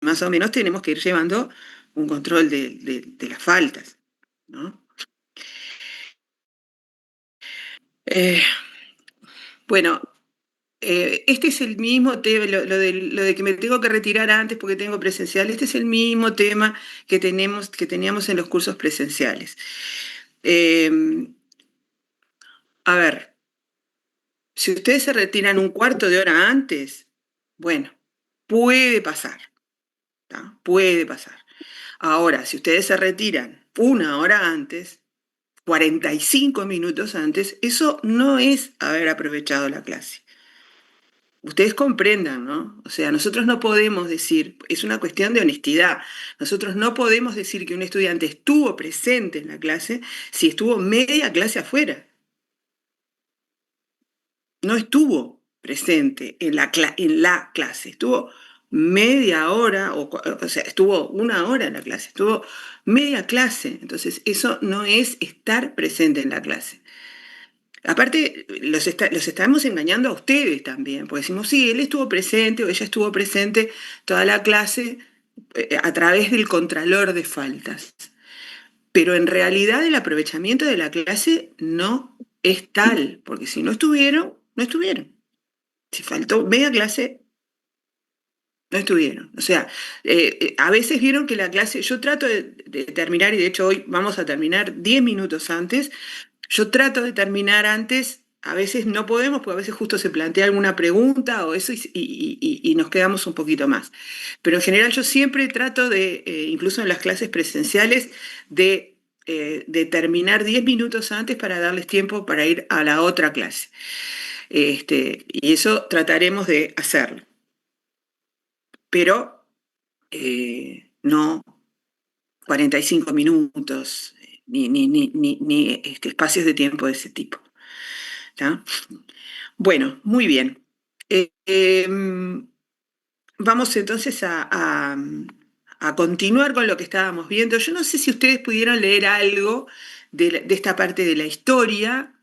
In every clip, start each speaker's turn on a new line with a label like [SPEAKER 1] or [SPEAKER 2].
[SPEAKER 1] más o menos tenemos que ir llevando un control de las faltas, ¿no? Bueno, este es el mismo tema, lo de que me tengo que retirar antes porque tengo presencial, este es el mismo tema que teníamos en los cursos presenciales. A ver, si ustedes se retiran un cuarto de hora antes, bueno, puede pasar, ¿tá? Puede pasar. Ahora, si ustedes se retiran una hora antes, 45 minutos antes, eso no es haber aprovechado la clase. Ustedes comprendan, ¿no? O sea, nosotros no podemos decir, es una cuestión de honestidad, nosotros no podemos decir que un estudiante estuvo presente en la clase si estuvo media clase afuera. No estuvo presente en la clase, estuvo media hora, o sea, estuvo una hora en la clase, estuvo media clase. Entonces, eso no es estar presente en la clase. Aparte, los estamos engañando a ustedes también, porque decimos, sí, él estuvo presente o ella estuvo presente toda la clase a través del contralor de faltas. Pero en realidad el aprovechamiento de la clase no es tal, porque si no estuvieron, no estuvieron. Si faltó media clase, no estuvieron. O sea, a veces vieron que la clase, yo trato de terminar, y de hecho hoy vamos a terminar 10 minutos antes, yo trato de terminar antes, a veces no podemos, porque a veces justo se plantea alguna pregunta o eso y nos quedamos un poquito más. Pero en general yo siempre trato de, incluso en las clases presenciales, de terminar 10 minutos antes para darles tiempo para ir a la otra clase. Y eso trataremos de hacerlo. Pero no 45 minutos, ni espacios de tiempo de ese tipo. ¿Tá? Bueno, muy bien. Vamos entonces a continuar con lo que estábamos viendo. Yo no sé si ustedes pudieron leer algo de esta parte de la historia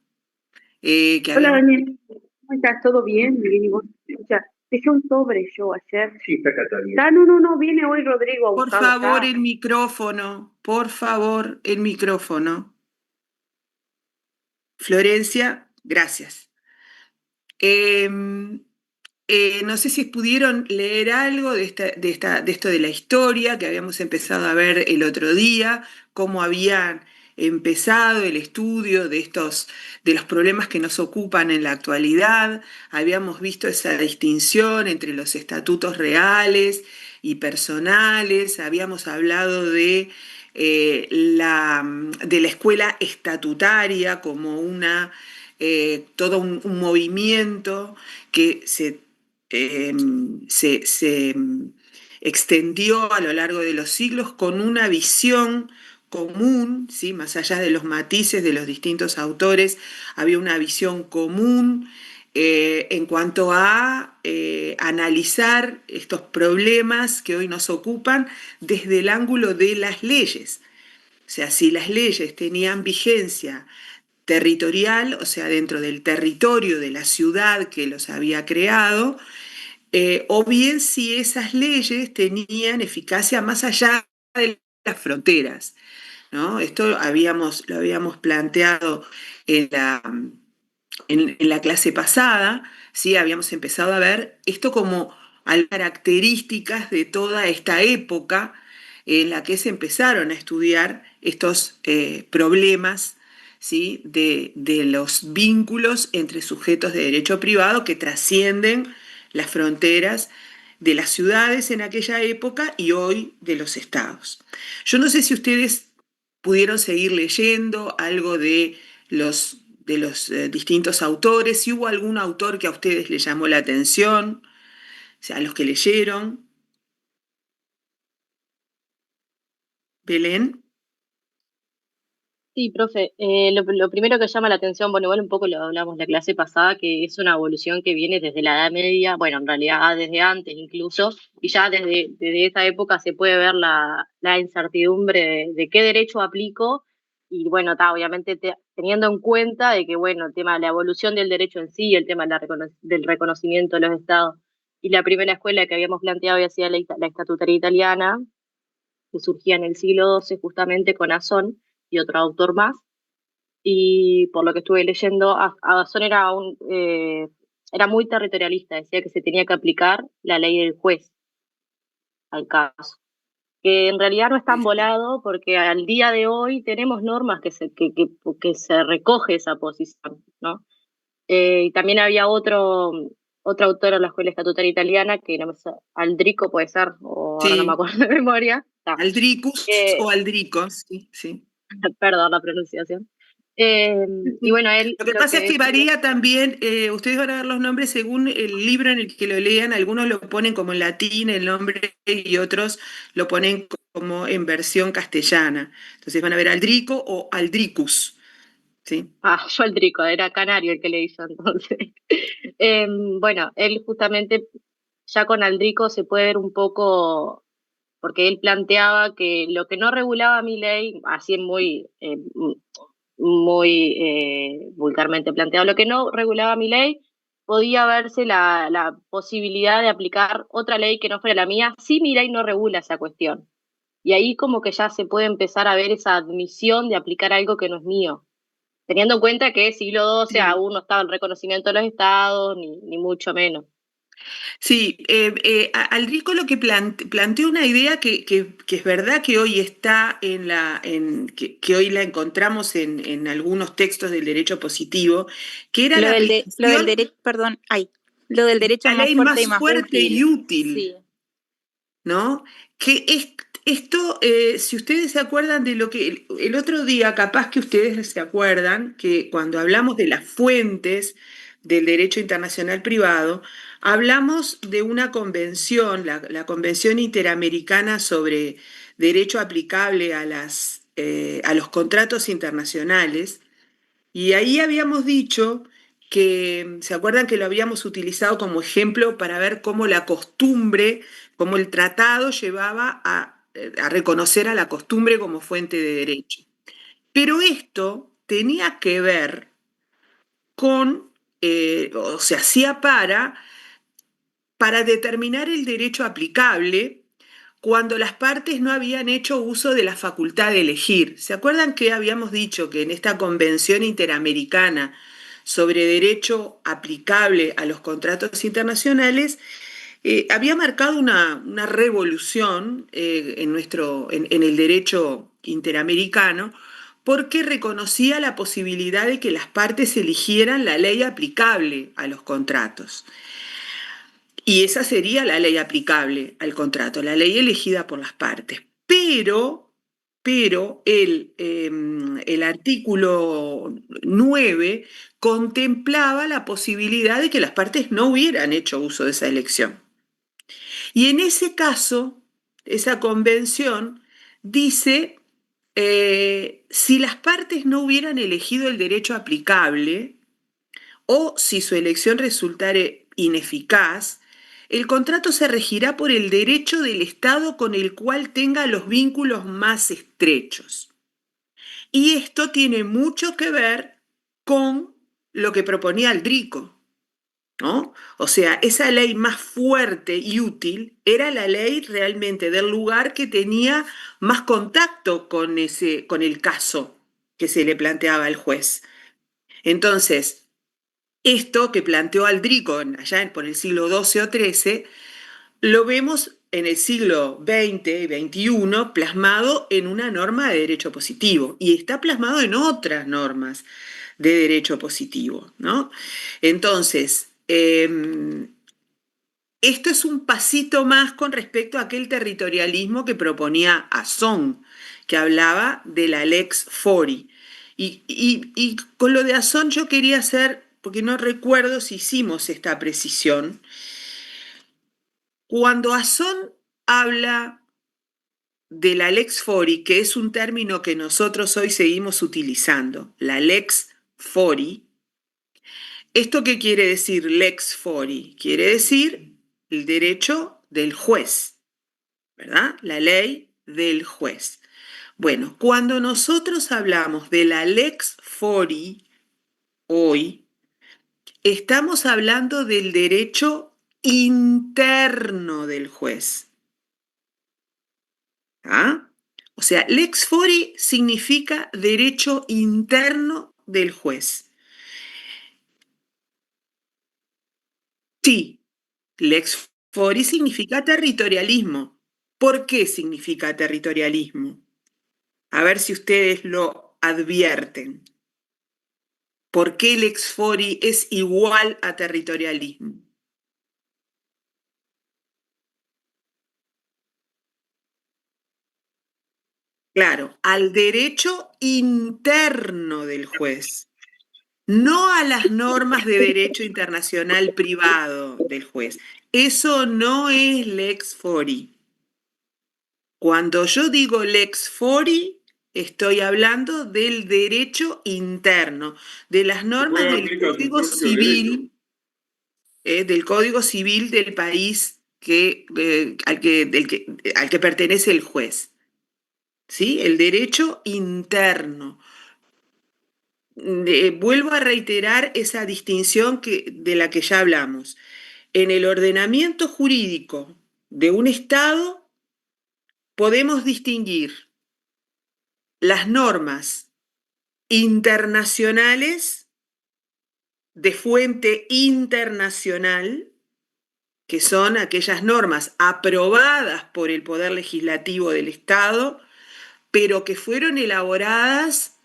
[SPEAKER 1] que
[SPEAKER 2] Hola
[SPEAKER 1] habíamos...
[SPEAKER 2] Daniel, ¿cómo estás? ¿Todo bien? Bien, ¿y vos? O sea, dejé un sobre yo ayer. Sí, está acá también. Ah, no, no, no, viene hoy Rodrigo a
[SPEAKER 1] Por
[SPEAKER 2] buscarlo
[SPEAKER 1] favor,
[SPEAKER 2] acá.
[SPEAKER 1] el micrófono, por favor, el micrófono. Florencia, gracias. Eh, no sé si pudieron leer algo de esto de la historia que habíamos empezado a ver el otro día, cómo habían empezado el estudio de los problemas que nos ocupan en la actualidad. Habíamos visto esa distinción entre los estatutos reales y personales. Habíamos hablado de la escuela estatutaria como todo un movimiento que eh, se extendió a lo largo de los siglos con una visión común, ¿sí? Más allá de los matices de los distintos autores, había una visión común en cuanto a analizar estos problemas que hoy nos ocupan desde el ángulo de las leyes. O sea, si las leyes tenían vigencia territorial, o sea, dentro del territorio de la ciudad que los había creado, o bien si esas leyes tenían eficacia más allá de las fronteras, ¿no? Esto lo habíamos planteado en en la clase pasada, ¿sí? Habíamos empezado a ver esto como características de toda esta época en la que se empezaron a estudiar estos problemas, ¿sí? De los vínculos entre sujetos de derecho privado que trascienden las fronteras de las ciudades en aquella época y hoy de los estados. Yo no sé si ustedes pudieron seguir leyendo algo de los distintos autores, si hubo algún autor que a ustedes les llamó la atención, o sea, a los que leyeron. Belén.
[SPEAKER 3] Sí, profe, lo primero que llama la atención, bueno, igual un poco lo hablamos la clase pasada, que es una evolución que viene desde la Edad Media, bueno, en realidad desde antes incluso, y ya desde esa época se puede ver la incertidumbre de qué derecho aplico, y bueno, está obviamente teniendo en cuenta de que, bueno, el tema de la evolución del derecho en sí, el tema de del reconocimiento de los estados y la primera escuela que habíamos planteado había sido la estatutaria italiana, que surgía en el siglo XII justamente con Azón y otro autor más, y por lo que estuve leyendo, Azón era muy territorialista, decía que se tenía que aplicar la ley del juez al caso, que en realidad no es tan volado porque al día de hoy tenemos normas que se recoge esa posición, ¿no? Y también había otro autor en la escuela estatutaria italiana, que no me sé, Aldrico puede ser, o ahora no me
[SPEAKER 1] Sí,
[SPEAKER 3] acuerdo de memoria.
[SPEAKER 1] Aldricus
[SPEAKER 3] Eh,
[SPEAKER 1] o Aldricos, sí, sí.
[SPEAKER 3] Perdón la pronunciación. Y bueno, él
[SPEAKER 1] Lo que
[SPEAKER 3] lo
[SPEAKER 1] pasa
[SPEAKER 3] que
[SPEAKER 1] es que
[SPEAKER 3] decía,
[SPEAKER 1] varía también, ustedes van a ver los nombres según el libro en el que lo lean, algunos lo ponen como en latín el nombre y otros lo ponen como en versión castellana. Entonces van a ver Aldrico o Aldricus, ¿sí?
[SPEAKER 3] yo Aldrico, era canario el que le hizo entonces. Bueno, él justamente, ya con Aldrico se puede ver un poco, porque él planteaba que lo que no regulaba mi ley, así muy vulgarmente planteado, lo que no regulaba mi ley, podía verse la posibilidad de aplicar otra ley que no fuera la mía, si mi ley no regula esa cuestión. Y ahí como que ya se puede empezar a ver esa admisión de aplicar algo que no es mío, teniendo en cuenta que siglo XII
[SPEAKER 1] Sí.
[SPEAKER 3] aún no estaba el reconocimiento de los estados, ni mucho menos.
[SPEAKER 1] Sí, Aldrico lo que planteó una idea que es verdad que hoy está que hoy la encontramos en algunos textos del derecho positivo, que era la
[SPEAKER 4] Lo del
[SPEAKER 1] aplicación
[SPEAKER 4] derecho, perdón, lo del
[SPEAKER 1] de
[SPEAKER 4] derecho
[SPEAKER 1] la
[SPEAKER 4] más
[SPEAKER 1] ley
[SPEAKER 4] fuerte y
[SPEAKER 1] más
[SPEAKER 4] más
[SPEAKER 1] fuerte y
[SPEAKER 4] útil.
[SPEAKER 1] útil,
[SPEAKER 4] Sí.
[SPEAKER 1] ¿no? Esto, si ustedes se acuerdan de lo que el otro día, capaz que ustedes se acuerdan que cuando hablamos de las fuentes del derecho internacional privado, hablamos de una convención, la Convención Interamericana sobre Derecho Aplicable a los Contratos Internacionales, y ahí habíamos dicho que, ¿se acuerdan que lo habíamos utilizado como ejemplo para ver cómo la costumbre, cómo el tratado llevaba a reconocer a la costumbre como fuente de derecho? Pero esto tenía que ver con, o se hacía para determinar el derecho aplicable cuando las partes no habían hecho uso de la facultad de elegir. ¿Se acuerdan que habíamos dicho que en esta Convención Interamericana sobre Derecho Aplicable a los Contratos Internacionales había marcado una revolución en el derecho interamericano porque reconocía la posibilidad de que las partes eligieran la ley aplicable a los contratos? Y esa sería la ley aplicable al contrato, la ley elegida por las partes. Pero el artículo 9 contemplaba la posibilidad de que las partes no hubieran hecho uso de esa elección. Y en ese caso, esa convención dice, si las partes no hubieran elegido el derecho aplicable, o si su elección resultare ineficaz, el contrato se regirá por el derecho del Estado con el cual tenga los vínculos más estrechos. Y esto tiene mucho que ver con lo que proponía Aldrico, ¿no? O sea, esa ley más fuerte y útil era la ley realmente del lugar que tenía más contacto con el caso que se le planteaba al juez. Entonces, esto que planteó Aldrico allá por el siglo XII o XIII, lo vemos en el siglo XX y XXI plasmado en una norma de derecho positivo y está plasmado en otras normas de derecho positivo, ¿no? Entonces, esto es un pasito más con respecto a aquel territorialismo que proponía Azón, que hablaba de la lex fori. Y con lo de Azón yo quería hacer, porque no recuerdo si hicimos esta precisión, cuando Azón habla de la lex fori, que es un término que nosotros hoy seguimos utilizando, la lex fori, ¿esto qué quiere decir lex fori? Quiere decir el derecho del juez, ¿verdad? La ley del juez. Bueno, cuando nosotros hablamos de la lex fori hoy, estamos hablando del derecho interno del juez. ¿Ah? O sea, lex fori significa derecho interno del juez. Sí, lex fori significa territorialismo. ¿Por qué significa territorialismo? A ver si ustedes lo advierten. ¿Por qué lex fori es igual a territorialismo? Claro, al derecho interno del juez, no a las normas de derecho internacional privado del juez. Eso no es lex fori. Cuando yo digo lex fori, estoy hablando del derecho interno, de las normas del Código Civil, del Código Civil del país al que pertenece el juez. ¿Sí? El derecho interno. Vuelvo a reiterar esa distinción de la que ya hablamos. En el ordenamiento jurídico de un Estado podemos distinguir las normas internacionales de fuente internacional, que son aquellas normas aprobadas por el Poder Legislativo del Estado, pero que fueron elaboradas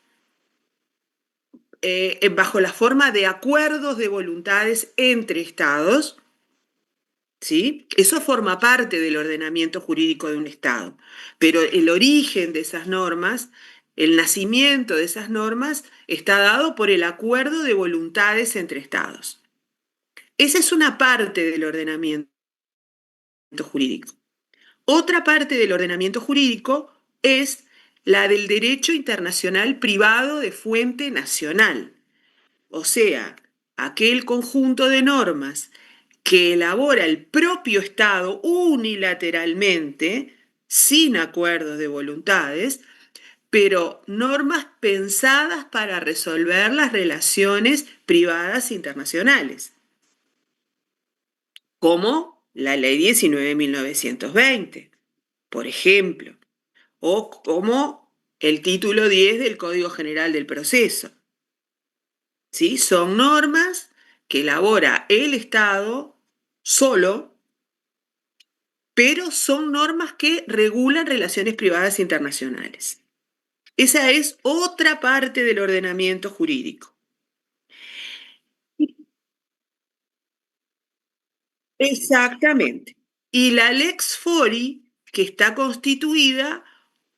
[SPEAKER 1] bajo la forma de acuerdos de voluntades entre Estados, ¿sí? Eso forma parte del ordenamiento jurídico de un Estado, pero el origen de esas normas, el nacimiento de esas normas, está dado por el acuerdo de voluntades entre Estados. Esa es una parte del ordenamiento jurídico. Otra parte del ordenamiento jurídico es la del derecho internacional privado de fuente nacional. O sea, aquel conjunto de normas que elabora el propio Estado unilateralmente, sin acuerdos de voluntades, pero normas pensadas para resolver las relaciones privadas internacionales, como la Ley 19.920, por ejemplo, o como el título 10 del Código General del Proceso. ¿Sí? Son normas que elabora el Estado solo, pero son normas que regulan relaciones privadas internacionales. Esa es otra parte del ordenamiento jurídico. Exactamente. Y la lex fori, que está constituida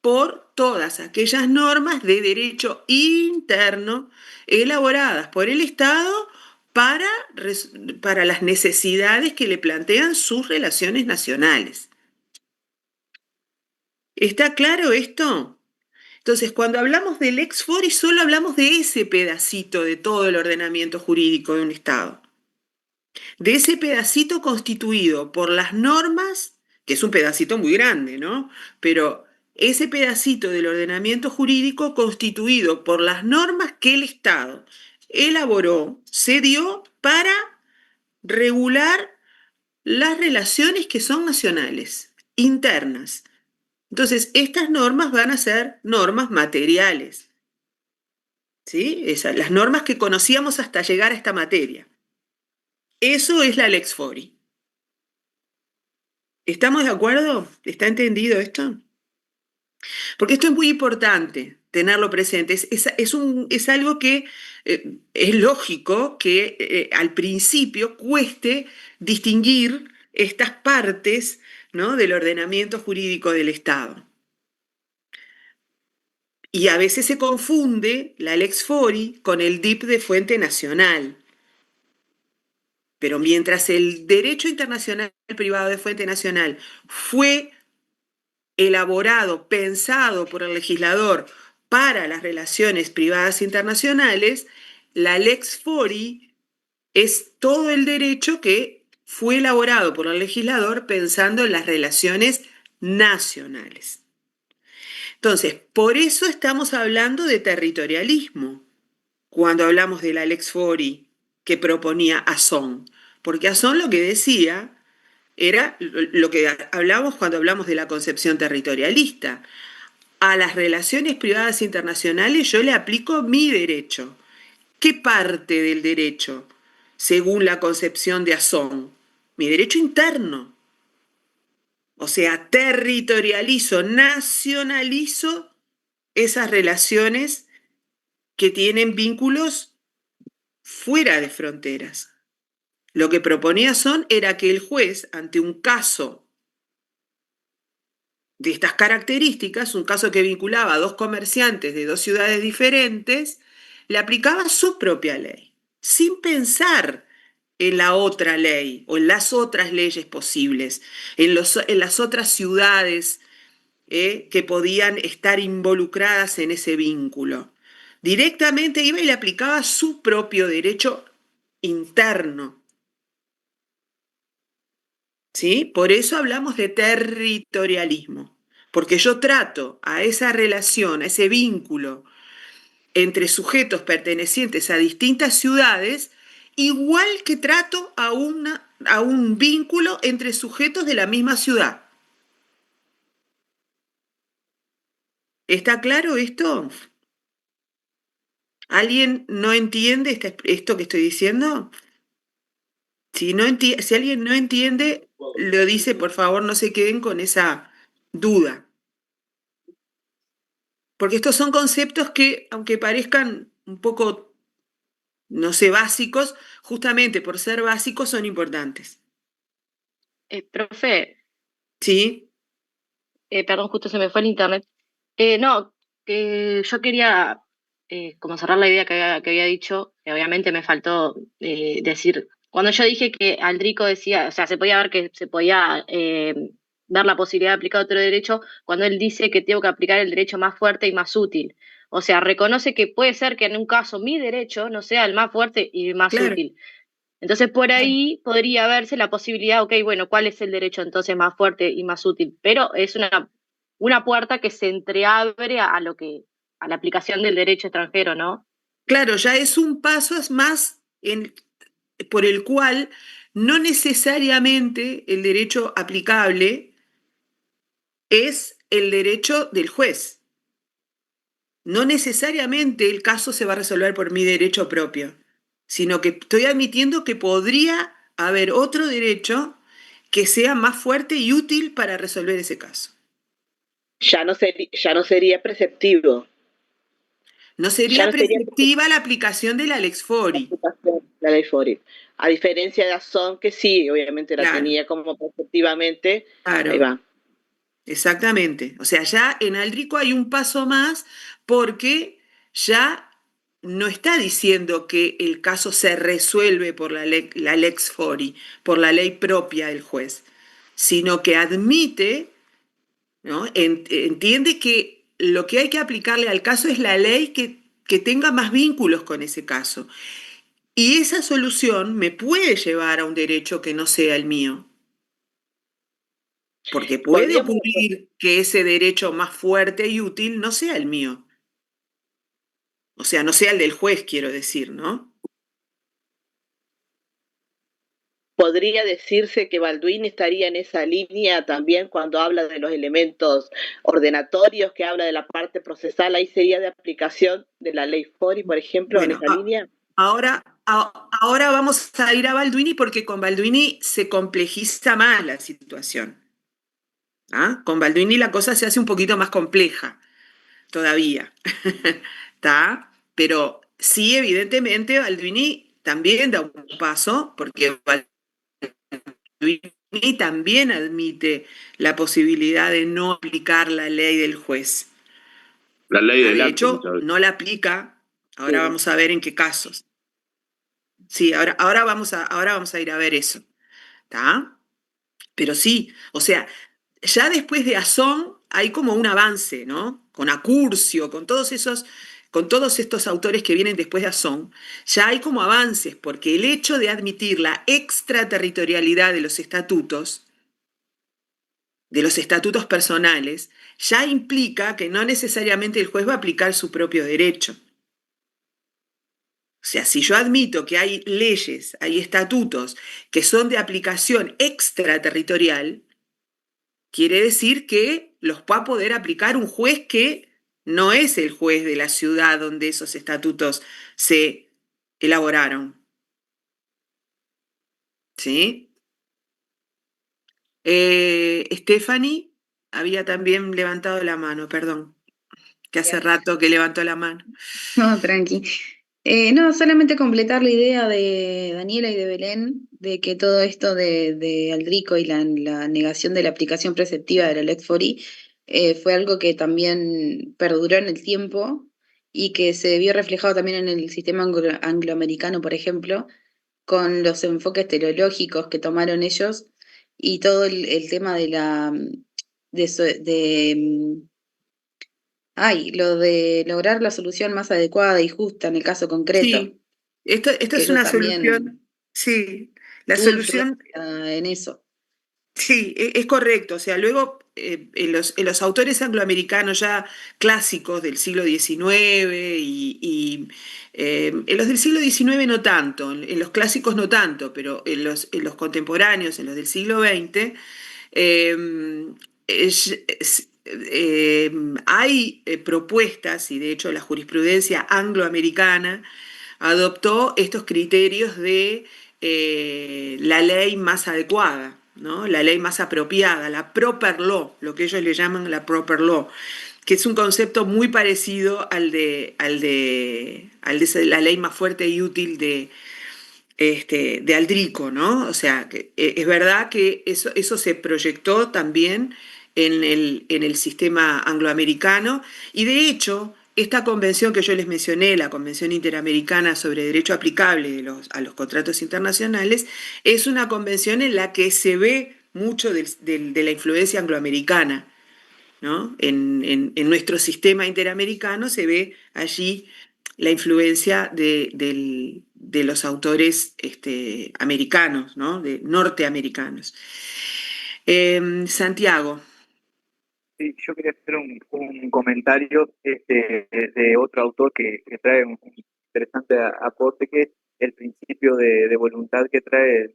[SPEAKER 1] por todas aquellas normas de derecho interno elaboradas por el Estado para las necesidades que le plantean sus relaciones nacionales. ¿Está claro esto? Entonces, cuando hablamos del lex fori, solo hablamos de ese pedacito de todo el ordenamiento jurídico de un Estado. De ese pedacito constituido por las normas, que es un pedacito muy grande, ¿no? Pero ese pedacito del ordenamiento jurídico constituido por las normas que el Estado elaboró, se dio para regular las relaciones que son nacionales, internas. Entonces, estas normas van a ser normas materiales, ¿sí? Las normas que conocíamos hasta llegar a esta materia. Eso es la lex fori. ¿Estamos de acuerdo? ¿Está entendido esto? Porque esto es muy importante tenerlo presente. Es algo que es lógico que al principio cueste distinguir estas partes, ¿no?, del ordenamiento jurídico del Estado. Y a veces se confunde la lex fori con el DIP de fuente nacional. Pero mientras el derecho internacional privado de fuente nacional fue elaborado, pensado por el legislador para las relaciones privadas internacionales, la lex fori es todo el derecho que fue elaborado por el legislador pensando en las relaciones nacionales. Entonces, por eso estamos hablando de territorialismo cuando hablamos de la lex fori que proponía Azón, porque Azón lo que decía Era lo que hablamos cuando hablamos de la concepción territorialista. A las relaciones privadas internacionales yo le aplico mi derecho. ¿Qué parte del derecho, según la concepción de Azón? Mi derecho interno. O sea, territorializo, nacionalizo esas relaciones que tienen vínculos fuera de fronteras. Lo que proponía Son era que el juez, ante un caso de estas características, un caso que vinculaba a dos comerciantes de dos ciudades diferentes, le aplicaba su propia ley, sin pensar en la otra ley o en las otras leyes posibles, en las otras ciudades que podían estar involucradas en ese vínculo. Directamente iba y le aplicaba su propio derecho interno. ¿Sí? Por eso hablamos de territorialismo, porque yo trato a esa relación, a ese vínculo entre sujetos pertenecientes a distintas ciudades, igual que trato a un vínculo entre sujetos de la misma ciudad. ¿Está claro esto? ¿Alguien no entiende esto que estoy diciendo? Si alguien no entiende, lo dice, por favor, no se queden con esa duda. Porque estos son conceptos que, aunque parezcan un poco, no sé, básicos, justamente por ser básicos son importantes.
[SPEAKER 3] Profe,
[SPEAKER 1] ¿Sí?
[SPEAKER 3] perdón, justo se me fue el internet. No, que yo quería como cerrar la idea que había dicho, que obviamente me faltó decir, cuando yo dije que Aldrico decía, o sea, se podía ver que se podía dar la posibilidad de aplicar otro derecho, cuando él dice que tengo que aplicar el derecho más fuerte y más útil. O sea, reconoce que puede ser que en un caso mi derecho no sea el más fuerte y más
[SPEAKER 1] Claro.
[SPEAKER 3] útil. Entonces, por ahí podría verse la posibilidad, ok, bueno, ¿cuál es el derecho entonces más fuerte y más útil? Pero es una puerta que se entreabre a la aplicación del derecho extranjero, ¿no?
[SPEAKER 1] Claro, ya es un paso más por el cual no necesariamente el derecho aplicable es el derecho del juez. No necesariamente el caso se va a resolver por mi derecho propio, sino que estoy admitiendo que podría haber otro derecho que sea más fuerte y útil para resolver ese caso.
[SPEAKER 5] Ya no sería preceptivo.
[SPEAKER 1] No sería preceptiva la aplicación de la Lex Fori.
[SPEAKER 5] La ley Fori. A diferencia de Azón, que sí, obviamente la tenía como preceptivamente.
[SPEAKER 1] Claro.
[SPEAKER 5] Ahí va.
[SPEAKER 1] Exactamente. O sea, ya en Aldrico hay un paso más porque ya no está diciendo que el caso se resuelve por la Lex Fori, por la ley propia del juez, sino que admite, ¿no? Entiende que lo que hay que aplicarle al caso es la ley que tenga más vínculos con ese caso. Y esa solución me puede llevar a un derecho que no sea el mío. Porque puede ocurrir que ese derecho más fuerte y útil no sea el mío. O sea, no sea el del juez, quiero decir, ¿no?
[SPEAKER 5] Podría decirse que Balduini estaría en esa línea también cuando habla de los elementos ordenatorios, que habla de la parte procesal, ahí sería de aplicación de la ley Fori, por ejemplo, bueno, en esa línea.
[SPEAKER 1] Ahora vamos a ir a Balduini porque con Balduini se complejiza más la situación. ¿Ah? Con Balduini la cosa se hace un poquito más compleja todavía. ¿Está? Pero sí, evidentemente, Balduini también da un paso porque Balduini también admite la posibilidad de no aplicar la ley del juez.
[SPEAKER 6] La ley del
[SPEAKER 1] de
[SPEAKER 6] acto,
[SPEAKER 1] hecho, no la aplica. Ahora
[SPEAKER 5] Sí.
[SPEAKER 1] vamos a ver en qué casos. Sí, ahora vamos a ir a ver eso. ¿Está? Pero sí, o sea, ya después de Azón hay como un avance, ¿no? Con Acurcio, con todos estos autores que vienen después de Azón, ya hay como avances, porque el hecho de admitir la extraterritorialidad de los estatutos personales, ya implica que no necesariamente el juez va a aplicar su propio derecho. O sea, si yo admito que hay leyes, hay estatutos que son de aplicación extraterritorial, quiere decir que los va a poder aplicar un juez que no es el juez de la ciudad donde esos estatutos se elaboraron. ¿Sí? Stephanie había también levantado la mano, perdón, que hace rato que levantó la mano.
[SPEAKER 7] No, tranqui. No, solamente completar la idea de Daniela y de Belén de que todo esto de Aldrico y la negación de la aplicación preceptiva de la Lex Fori fue algo que también perduró en el tiempo y que se vio reflejado también en el sistema angloamericano, por ejemplo, con los enfoques teleológicos que tomaron ellos y todo el tema de la lo de lograr la solución más adecuada y justa en el caso concreto.
[SPEAKER 1] Sí, esta
[SPEAKER 7] que
[SPEAKER 1] es
[SPEAKER 7] eso
[SPEAKER 1] una
[SPEAKER 7] también
[SPEAKER 1] solución, sí, la
[SPEAKER 7] tuvo
[SPEAKER 1] solución,
[SPEAKER 7] influencia en eso.
[SPEAKER 1] sí, es correcto. O sea, luego en los autores angloamericanos ya clásicos del siglo XIX en los del siglo XIX no tanto, en los clásicos no tanto, pero en los contemporáneos, en los del siglo XX, eh, hay propuestas, y de hecho la jurisprudencia angloamericana adoptó estos criterios de la ley más adecuada, ¿no? La ley más apropiada, la proper law, lo que ellos le llaman la proper law, que es un concepto muy parecido al de la ley más fuerte y útil de Aldrico, ¿no? O sea, que, es verdad que eso se proyectó también en el sistema angloamericano y de hecho esta convención que yo les mencioné, la Convención Interamericana sobre Derecho Aplicable a los Contratos Internacionales, es una convención en la que se ve mucho de la influencia angloamericana, ¿no? En nuestro sistema interamericano se ve allí la influencia de los autores americanos, ¿no? De norteamericanos. Santiago.
[SPEAKER 8] Sí, yo quería hacer un comentario de otro autor que trae un interesante aporte, que es el principio de voluntad que trae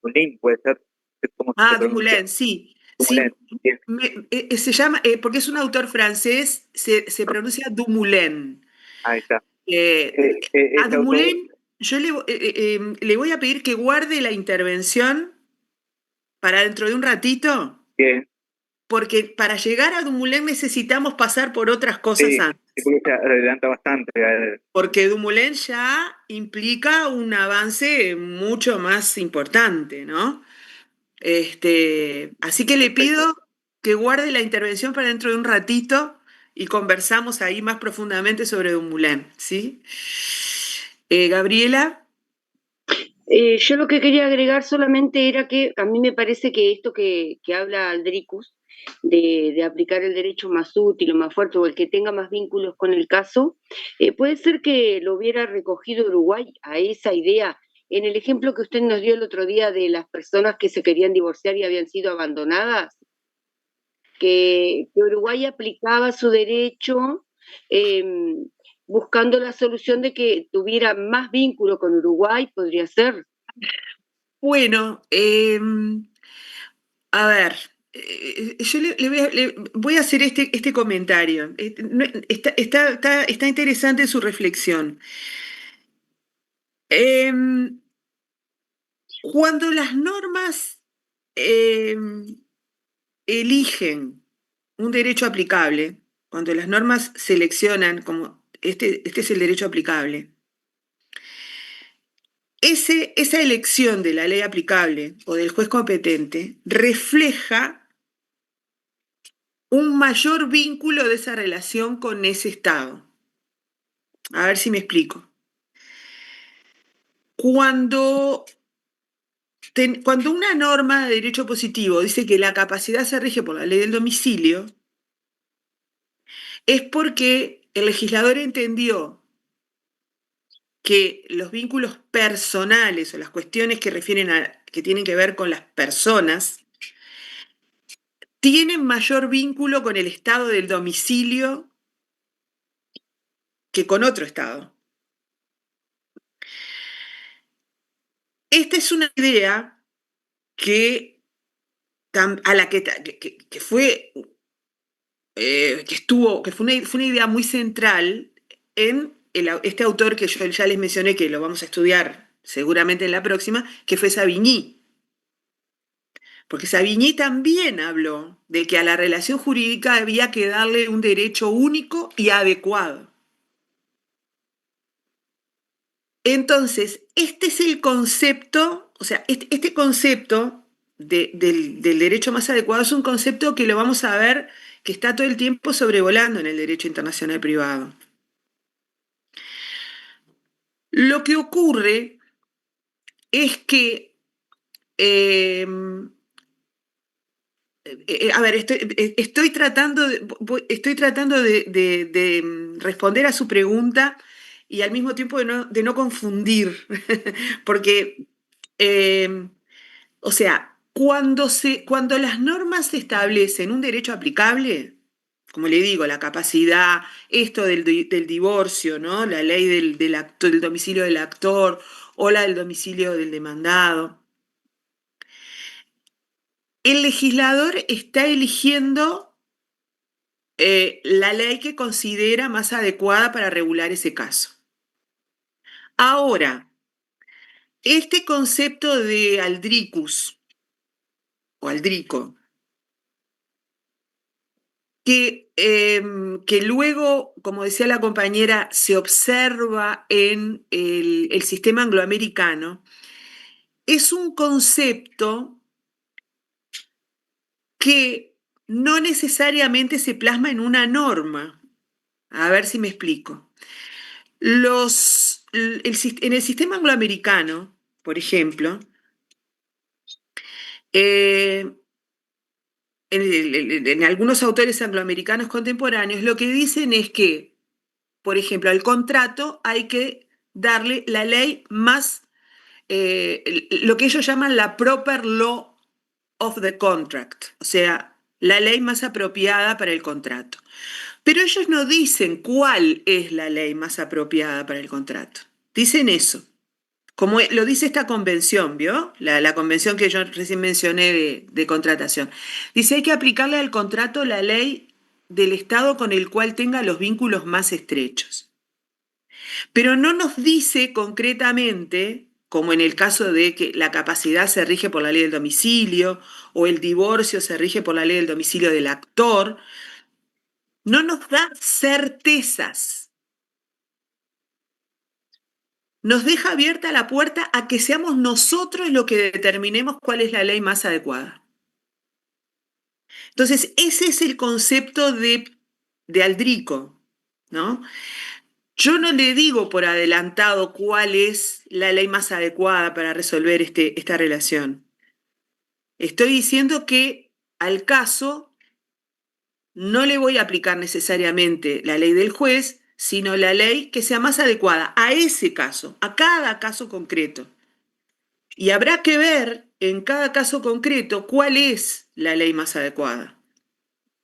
[SPEAKER 8] Dumoulin, puede ser. ¿Cómo se pronuncia?
[SPEAKER 1] Dumoulin, sí.
[SPEAKER 8] Dumoulin,
[SPEAKER 1] Sí, se llama, porque es un autor francés, se pronuncia Dumoulin.
[SPEAKER 8] Ahí está.
[SPEAKER 1] A Dumoulin, yo le voy a pedir que guarde la intervención para dentro de un ratito.
[SPEAKER 8] Bien.
[SPEAKER 1] Porque para llegar a Dumoulin necesitamos pasar por otras cosas antes.
[SPEAKER 8] Sí, porque se adelanta bastante.
[SPEAKER 1] Porque Dumoulin ya implica un avance mucho más importante, ¿no? Así que le pido que guarde la intervención para dentro de un ratito y conversamos ahí más profundamente sobre Dumoulin, ¿sí? Gabriela.
[SPEAKER 2] Yo lo que quería agregar solamente era que a mí me parece que esto que habla Aldricus, de aplicar el derecho más útil o más fuerte o el que tenga más vínculos con el caso, puede ser que lo hubiera recogido Uruguay a esa idea. En el ejemplo que usted nos dio el otro día de las personas que se querían divorciar y habían sido abandonadas, que Uruguay aplicaba su derecho buscando la solución de que tuviera más vínculo con Uruguay, podría ser.
[SPEAKER 1] Bueno, a ver, yo voy a hacer este comentario. Está interesante su reflexión. Cuando las normas eligen un derecho aplicable, cuando las normas seleccionan como este es el derecho aplicable, esa elección de la ley aplicable o del juez competente refleja un mayor vínculo de esa relación con ese Estado. A ver si me explico. Cuando una norma de derecho positivo dice que la capacidad se rige por la ley del domicilio, es porque el legislador entendió que los vínculos personales o las cuestiones que tienen que ver con las personas tienen mayor vínculo con el estado del domicilio que con otro estado. esta es una idea que fue una idea muy central en este autor que yo ya les mencioné, que lo vamos a estudiar seguramente en la próxima, que fue Savigny. Porque Savigny también habló de que a la relación jurídica había que darle un derecho único y adecuado. Entonces, este es el concepto, o sea, este concepto del derecho más adecuado es un concepto que lo vamos a ver que está todo el tiempo sobrevolando en el derecho internacional privado. Lo que ocurre es que, a ver, estoy tratando de responder a su pregunta y al mismo tiempo de no confundir, porque, o sea, cuando las normas establecen un derecho aplicable, como le digo, la capacidad, esto del divorcio, ¿no? La ley del domicilio del actor o la del domicilio del demandado, el legislador está eligiendo la ley que considera más adecuada para regular ese caso. Ahora, este concepto de aldricus o aldrico, que luego, como decía la compañera, se observa en el sistema angloamericano, es un concepto que no necesariamente se plasma en una norma. A ver si me explico. En el sistema angloamericano, por ejemplo, en algunos autores angloamericanos contemporáneos, lo que dicen es que, por ejemplo, al contrato hay que darle la ley más, lo que ellos llaman la proper law of the contract, o sea, la ley más apropiada para el contrato. Pero ellos no dicen cuál es la ley más apropiada para el contrato. Dicen eso. Como lo dice esta convención, ¿vio? La convención que yo recién mencioné de contratación. Dice, hay que aplicarle al contrato la ley del Estado con el cual tenga los vínculos más estrechos. Pero no nos dice concretamente, como en el caso de que la capacidad se rige por la ley del domicilio o el divorcio se rige por la ley del domicilio del actor, no nos da certezas. Nos deja abierta la puerta a que seamos nosotros los que determinemos cuál es la ley más adecuada. Entonces, ese es el concepto de aldrico, ¿no? Yo no le digo por adelantado cuál es la ley más adecuada para resolver esta relación. Estoy diciendo que al caso no le voy a aplicar necesariamente la ley del juez, sino la ley que sea más adecuada a ese caso, a cada caso concreto. Y habrá que ver en cada caso concreto cuál es la ley más adecuada,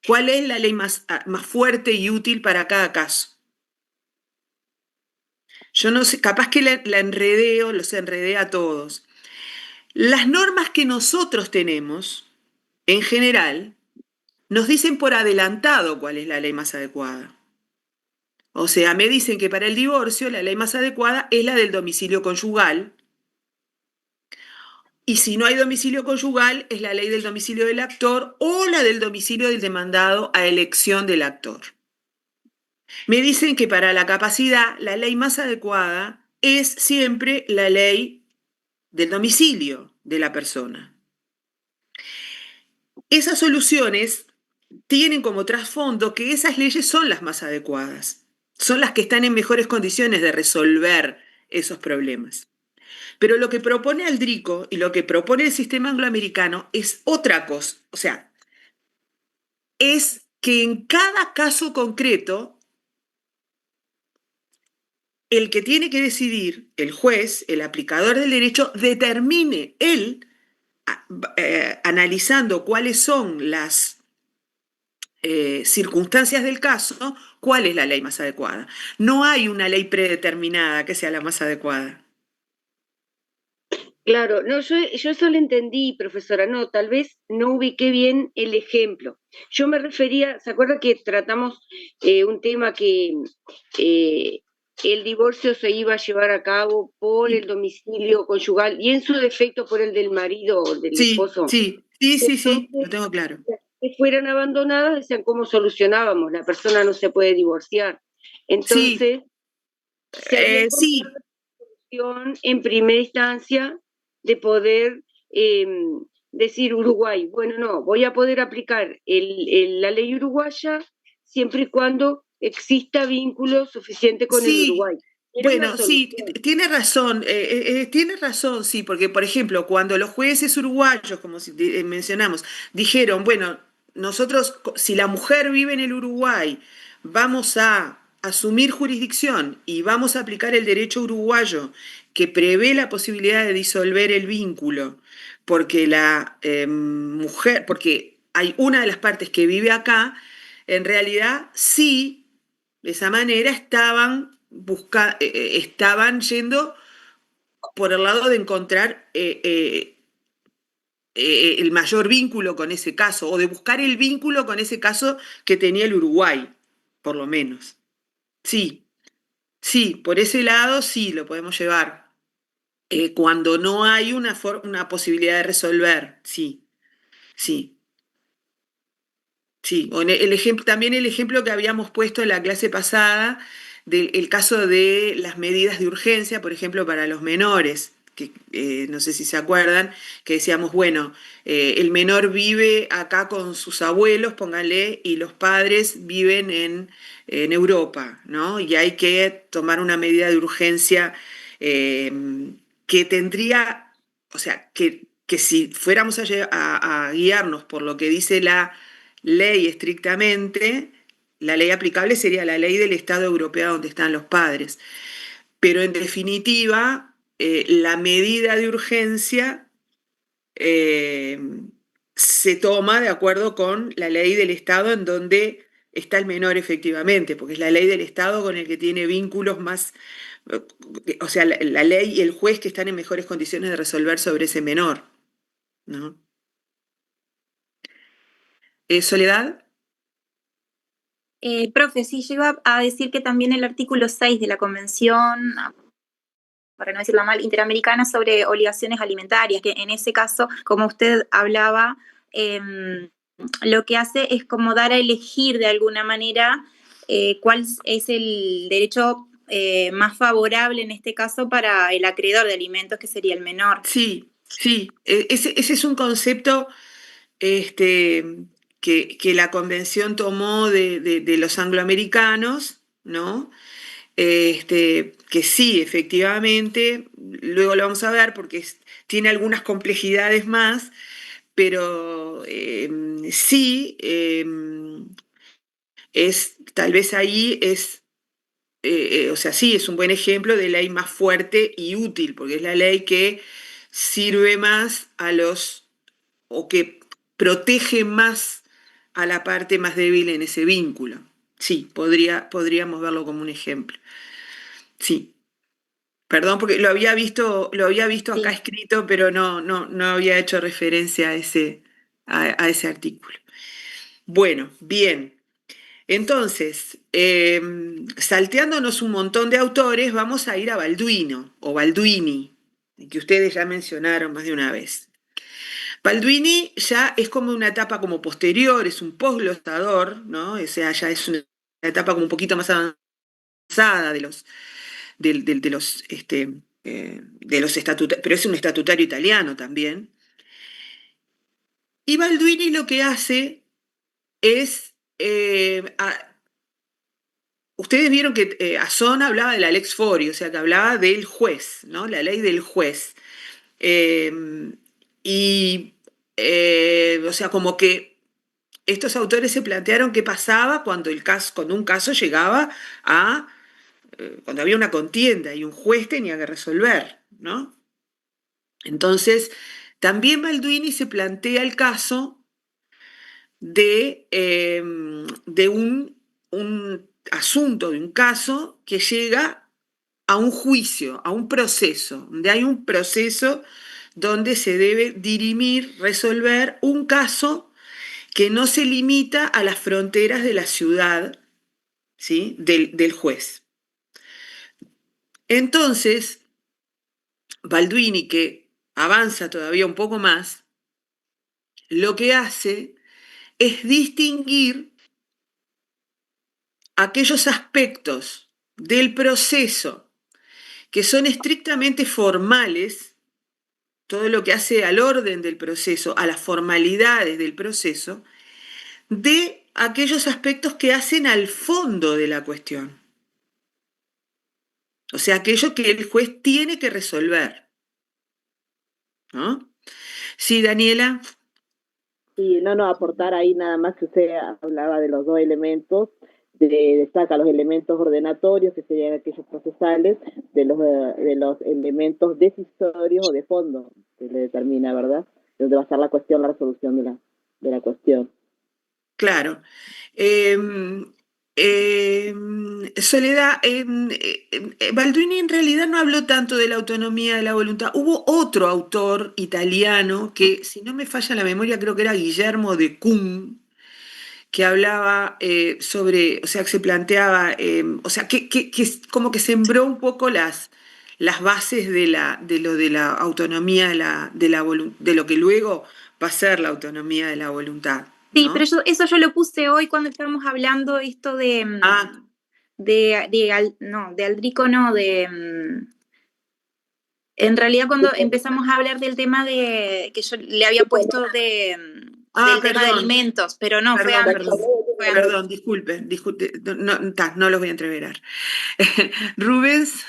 [SPEAKER 1] cuál es la ley más fuerte y útil para cada caso. Yo no sé, capaz que los enredé a todos. Las normas que nosotros tenemos, en general, nos dicen por adelantado cuál es la ley más adecuada. O sea, me dicen que para el divorcio la ley más adecuada es la del domicilio conyugal. Y si no hay domicilio conyugal, es la ley del domicilio del actor o la del domicilio del demandado a elección del actor. Me dicen que para la capacidad la ley más adecuada es siempre la ley del domicilio de la persona. Esas soluciones tienen como trasfondo que esas leyes son las más adecuadas, son las que están en mejores condiciones de resolver esos problemas. Pero lo que propone Aldrico y lo que propone el sistema angloamericano es otra cosa, o sea, es que en cada caso concreto, el que tiene que decidir, el juez, el aplicador del derecho, determine él, analizando cuáles son las circunstancias del caso, cuál es la ley más adecuada. No hay una ley predeterminada que sea la más adecuada.
[SPEAKER 2] Claro, no, yo eso lo entendí, profesora, no, tal vez no ubiqué bien el ejemplo. Yo me refería, ¿se acuerda que tratamos un tema que eh, el divorcio se iba a llevar a cabo por el domicilio conyugal y en su defecto por el del marido o del
[SPEAKER 1] Sí,
[SPEAKER 2] esposo?
[SPEAKER 1] sí, sí, sí, sí, lo
[SPEAKER 2] Entonces,
[SPEAKER 1] tengo claro.
[SPEAKER 2] que fueran abandonadas, decían, ¿cómo solucionábamos? La persona no se puede divorciar.
[SPEAKER 1] Sí,
[SPEAKER 2] Entonces, se había encontrado
[SPEAKER 1] sí,
[SPEAKER 2] en primera instancia de poder decir Uruguay, bueno, no, voy a poder aplicar la ley uruguaya siempre y cuando exista vínculo suficiente con el
[SPEAKER 1] sí.
[SPEAKER 2] Uruguay. Era una
[SPEAKER 1] Bueno, sí,
[SPEAKER 2] solución.
[SPEAKER 1] tiene razón, sí, porque por ejemplo, cuando los jueces uruguayos, como mencionamos, dijeron, bueno, nosotros, si la mujer vive en el Uruguay, vamos a asumir jurisdicción y vamos a aplicar el derecho uruguayo que prevé la posibilidad de disolver el vínculo, porque la mujer, porque hay una de las partes que vive acá, en realidad sí, de esa manera estaban yendo por el lado de encontrar el mayor vínculo con ese caso, o de buscar el vínculo con ese caso que tenía el Uruguay, por lo menos. Sí, sí, por ese lado sí lo podemos llevar. Cuando no hay una posibilidad de resolver, sí, sí. Sí, o el ejemplo, también el ejemplo que habíamos puesto en la clase pasada del caso de las medidas de urgencia, por ejemplo, para los menores, que no sé si se acuerdan, que decíamos, bueno, el menor vive acá con sus abuelos, póngale, y los padres viven en Europa, ¿no? Y hay que tomar una medida de urgencia eh, que tendría, o sea, que si fuéramos a guiarnos por lo que dice la ley estrictamente, la ley aplicable sería la ley del Estado europeo donde están los padres. Pero en definitiva, la medida de urgencia eh, se toma de acuerdo con la ley del Estado en donde está el menor efectivamente, porque es la ley del Estado con el que tiene vínculos más, o sea, la ley y el juez que están en mejores condiciones de resolver sobre ese menor, ¿no? ¿Soledad?
[SPEAKER 4] Profe, sí, yo iba a decir que también el artículo 6 de la Convención, para no decirlo mal, Interamericana sobre obligaciones alimentarias, que en ese caso, como usted hablaba, lo que hace es como dar a elegir de alguna manera cuál es el derecho más favorable en este caso para el acreedor de alimentos, que sería el menor.
[SPEAKER 1] Sí, sí, ese es un concepto este, que la convención tomó de los angloamericanos, ¿no? Que sí, efectivamente, luego lo vamos a ver porque tiene algunas complejidades más, pero sí, tal vez ahí o sea, sí, es un buen ejemplo de ley más fuerte y útil, porque es la ley que sirve más o que protege más a la parte más débil en ese vínculo. Sí, podríamos verlo como un ejemplo. Sí. Perdón, porque lo había visto acá
[SPEAKER 4] Sí.
[SPEAKER 1] escrito, pero no había hecho referencia a ese artículo. Bueno, bien. Entonces, salteándonos un montón de autores, vamos a ir a Balduino o Balduini, que ustedes ya mencionaron más de una vez. Balduini ya es como una etapa como posterior, es un posglossador, ¿no? O sea, ya es una etapa como un poquito más avanzada de los estatutarios, pero es un estatutario italiano también. Y Balduini lo que hace es ustedes vieron que Azón hablaba de la lex fori, o sea, que hablaba del juez, ¿no? La ley del juez. Eh, y, o sea, como que estos autores se plantearon qué pasaba cuando un caso llegaba cuando había una contienda y un juez tenía que resolver, ¿no? Entonces, también Balduini se plantea el caso de un asunto, de un caso que llega a un juicio, a un proceso, donde hay un proceso donde se debe dirimir, resolver un caso que no se limita a las fronteras de la ciudad, ¿sí? del juez. Entonces, Balduini, que avanza todavía un poco más, lo que hace es distinguir aquellos aspectos del proceso que son estrictamente formales, todo lo que hace al orden del proceso, a las formalidades del proceso, de aquellos aspectos que hacen al fondo de la cuestión. O sea, aquello que el juez tiene que resolver, ¿no? Sí, Daniela.
[SPEAKER 5] Sí, no, aportar ahí nada más que usted hablaba de los dos elementos, destaca los elementos ordenatorios, que serían aquellos procesales, de los elementos decisorios o de fondo, que le determina, ¿verdad? Donde va a estar la cuestión, la resolución de la cuestión.
[SPEAKER 1] Claro. Soledad, Balduini en realidad no habló tanto de la autonomía de la voluntad. Hubo otro autor italiano que, si no me falla la memoria, creo que era Guillermo de Cum, que hablaba sobre, o sea, que se planteaba, o sea, que como que sembró un poco las bases de la autonomía de lo que luego va a ser la autonomía de la voluntad.
[SPEAKER 4] Sí,
[SPEAKER 1] ¿no?
[SPEAKER 4] pero eso yo lo puse hoy cuando estábamos hablando esto de Aldrico, no, en realidad cuando empezamos a hablar del tema de que yo le había puesto del tema de alimentos, pero no, fue antes.
[SPEAKER 1] Perdón, disculpe, no los voy a entreverar. Rubens.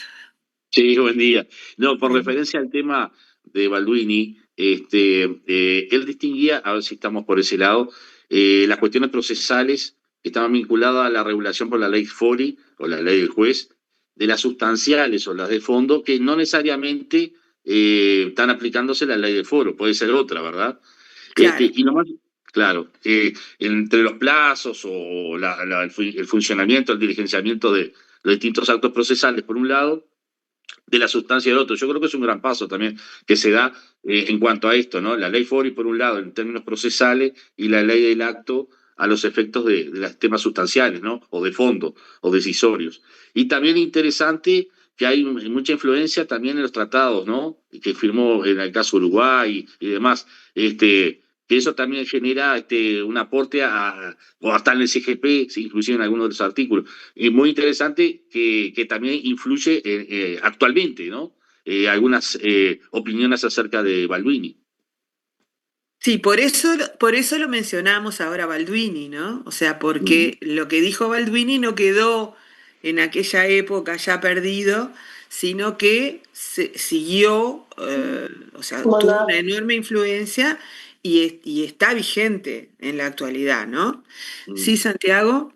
[SPEAKER 6] Sí, buen día. No, por referencia al tema de Balduini, él distinguía, a ver si estamos por ese lado, las cuestiones procesales que estaban vinculadas a la regulación por la ley Fori o la ley del juez, de las sustanciales o las de fondo, que no necesariamente están aplicándose la ley del foro, puede ser otra, ¿verdad?
[SPEAKER 1] Claro.
[SPEAKER 6] Y lo más, claro, entre los plazos o el funcionamiento, el diligenciamiento de los distintos actos procesales, por un lado, de la sustancia del otro. Yo creo que es un gran paso también que se da en cuanto a esto, ¿no? La ley Fori, por un lado, en términos procesales, y la ley del acto a los efectos de los temas sustanciales, ¿no? O de fondo, o decisorios. Y también interesante que hay mucha influencia también en los tratados, ¿no? Que firmó en el caso Uruguay y demás, que eso también genera un aporte o hasta en el CGP, inclusive en algunos de los artículos. Muy interesante que también influye actualmente, ¿no? Algunas opiniones acerca de Balduini.
[SPEAKER 1] Sí, por eso lo mencionamos ahora Balduini, ¿no? O sea, porque lo que dijo Balduini no quedó en aquella época ya perdido, sino que siguió, o sea, tuvo una enorme influencia y está vigente en la actualidad, ¿no? Sí, Santiago.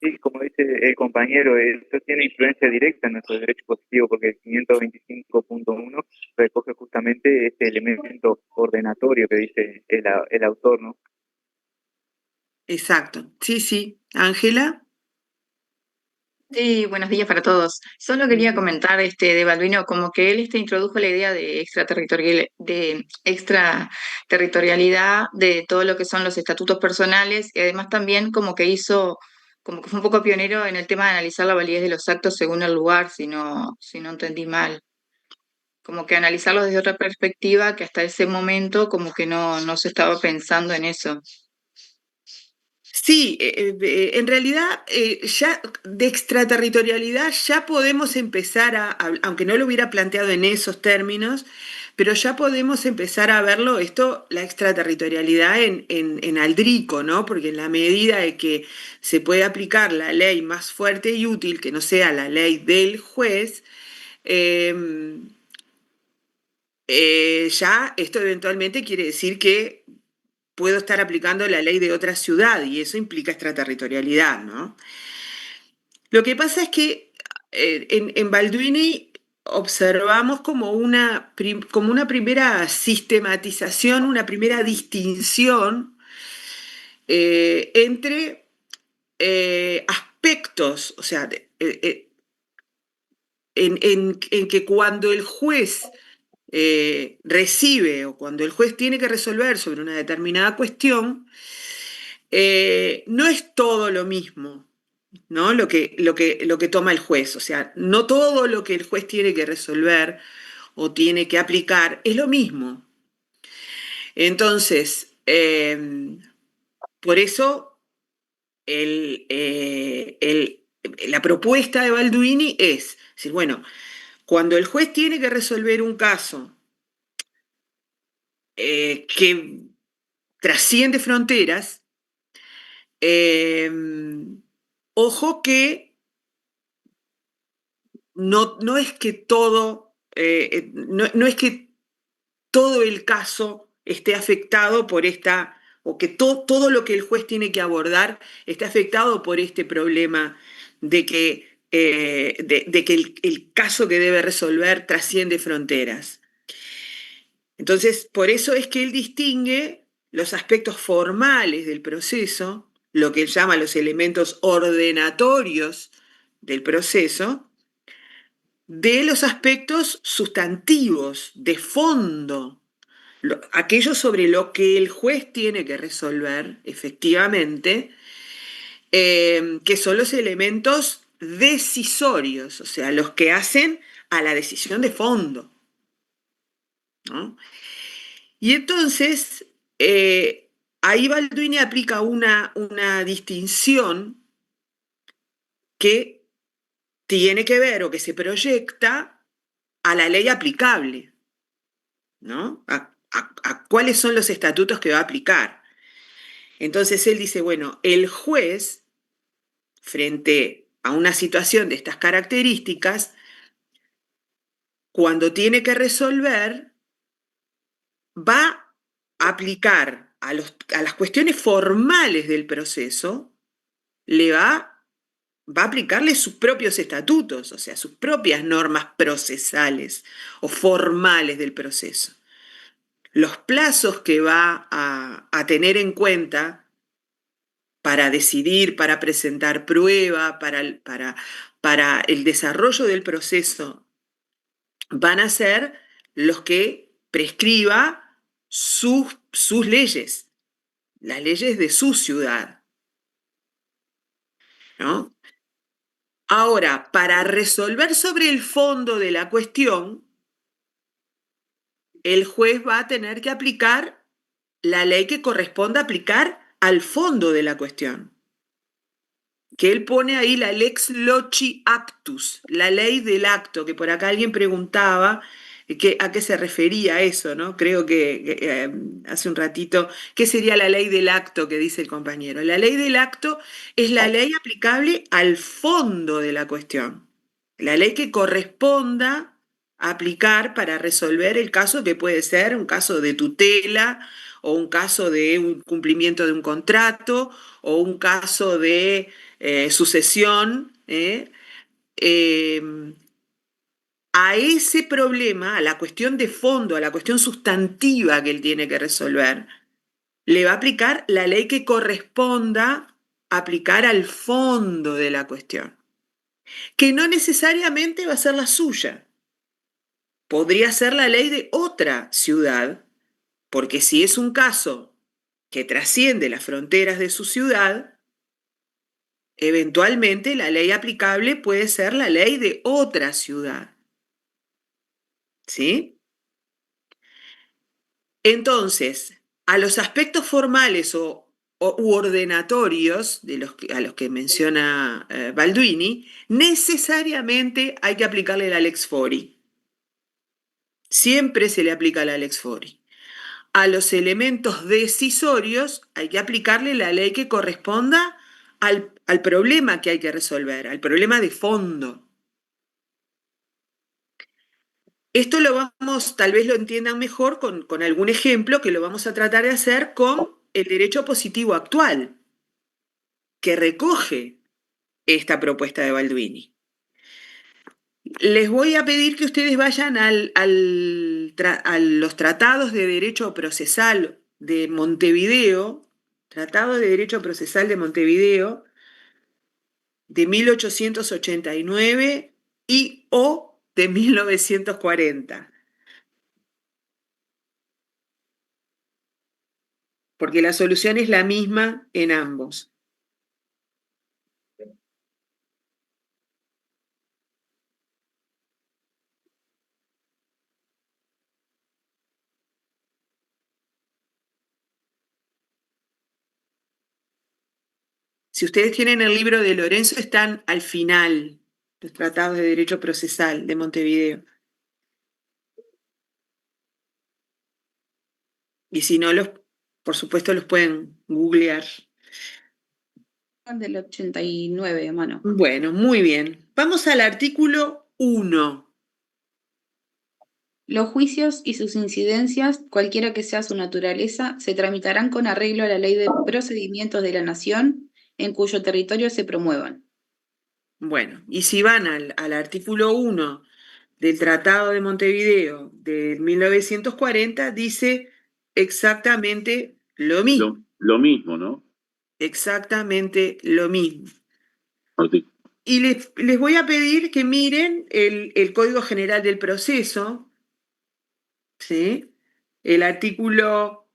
[SPEAKER 8] Sí, como dice el compañero, esto tiene influencia directa en nuestro derecho positivo porque el 525.1 recoge justamente este elemento ordenatorio que dice el autor, ¿no?
[SPEAKER 1] Exacto, sí. Ángela.
[SPEAKER 7] Sí, buenos días para todos. Solo quería comentar de Balduino, como que él introdujo la idea de extraterritorialidad de todo lo que son los estatutos personales y además también como que fue un poco pionero en el tema de analizar la validez de los actos según el lugar, si no entendí mal. Como que analizarlos desde otra perspectiva que hasta ese momento como que no se estaba pensando en eso.
[SPEAKER 1] Sí, en realidad ya de extraterritorialidad ya podemos empezar aunque no lo hubiera planteado en esos términos, pero ya podemos empezar a verlo esto, la extraterritorialidad en Aldrico, ¿no? Porque en la medida de que se puede aplicar la ley más fuerte y útil, que no sea la ley del juez, ya esto eventualmente quiere decir que puedo estar aplicando la ley de otra ciudad y eso implica extraterritorialidad, ¿no? Lo que pasa es que en Balduini observamos como una primera sistematización, una primera distinción entre aspectos, o sea, en que cuando el juez recibe o cuando el juez tiene que resolver sobre una determinada cuestión, no es todo lo mismo, ¿no? Lo que toma el juez. O sea, no todo lo que el juez tiene que resolver o tiene que aplicar es lo mismo. Entonces, por eso la propuesta de Balduini es decir, bueno, cuando el juez tiene que resolver un caso que trasciende fronteras, ojo que no es que todo, no es que todo el caso esté afectado por esta, o que todo lo que el juez tiene que abordar esté afectado por este problema de que, el caso que debe resolver trasciende fronteras. Entonces, por eso es que él distingue los aspectos formales del proceso, lo que él llama los elementos ordenatorios del proceso, de los aspectos sustantivos, de fondo, aquello sobre lo que el juez tiene que resolver efectivamente, que son los elementos decisorios, o sea, los que hacen a la decisión de fondo, ¿no? Y entonces, ahí Balduini aplica una distinción que tiene que ver o que se proyecta a la ley aplicable, ¿no? A cuáles son los estatutos que va a aplicar. Entonces él dice, bueno, el juez, frente a una situación de estas características, cuando tiene que resolver, va a aplicar a las cuestiones formales del proceso, va a aplicarle sus propios estatutos, o sea, sus propias normas procesales o formales del proceso. Los plazos que va a tener en cuenta para decidir, para presentar prueba, para el desarrollo del proceso, van a ser los que prescriba sus leyes, las leyes de su ciudad, ¿no? Ahora, para resolver sobre el fondo de la cuestión, el juez va a tener que aplicar la ley que corresponda aplicar al fondo de la cuestión. Que él pone ahí la lex loci actus, la ley del acto, que por acá alguien preguntaba a qué se refería eso, ¿no? Creo que hace un ratito, ¿qué sería la ley del acto que dice el compañero? La ley del acto es la ley aplicable al fondo de la cuestión, la ley que corresponda aplicar para resolver el caso que puede ser un caso de tutela o un caso de un cumplimiento de un contrato o un caso de sucesión, a ese problema, a la cuestión de fondo, a la cuestión sustantiva que él tiene que resolver, le va a aplicar la ley que corresponda aplicar al fondo de la cuestión, que no necesariamente va a ser la suya. Podría ser la ley de otra ciudad, porque si es un caso que trasciende las fronteras de su ciudad, eventualmente la ley aplicable puede ser la ley de otra ciudad. ¿Sí? Entonces, a los aspectos formales u ordenatorios a los que menciona Balduini, necesariamente hay que aplicarle la lex fori. Siempre se le aplica la lex fori. A los elementos decisorios hay que aplicarle la ley que corresponda al problema que hay que resolver, al problema de fondo. Esto tal vez lo entiendan mejor con algún ejemplo que lo vamos a tratar de hacer con el derecho positivo actual, que recoge esta propuesta de Balduini. Les voy a pedir que ustedes vayan a los tratados de derecho procesal de Montevideo, Tratado de Derecho Procesal de Montevideo, de 1889 y o de 1940. Porque la solución es la misma en ambos. Si ustedes tienen el libro de Lorenzo, están al final, los tratados de derecho procesal de Montevideo. Y si no, por supuesto, los pueden googlear.
[SPEAKER 7] Del 89, mano.
[SPEAKER 1] Bueno, muy bien. Vamos al artículo 1.
[SPEAKER 7] Los juicios y sus incidencias, cualquiera que sea su naturaleza, se tramitarán con arreglo a la Ley de Procedimientos de la Nación en cuyo territorio se promuevan.
[SPEAKER 1] Bueno, y si van al artículo 1 del Tratado de Montevideo de 1940, dice exactamente lo mismo.
[SPEAKER 6] Lo mismo, ¿no?
[SPEAKER 1] Exactamente lo mismo.
[SPEAKER 6] Martín.
[SPEAKER 1] Y les voy a pedir que miren el Código General del Proceso, ¿sí? El artículo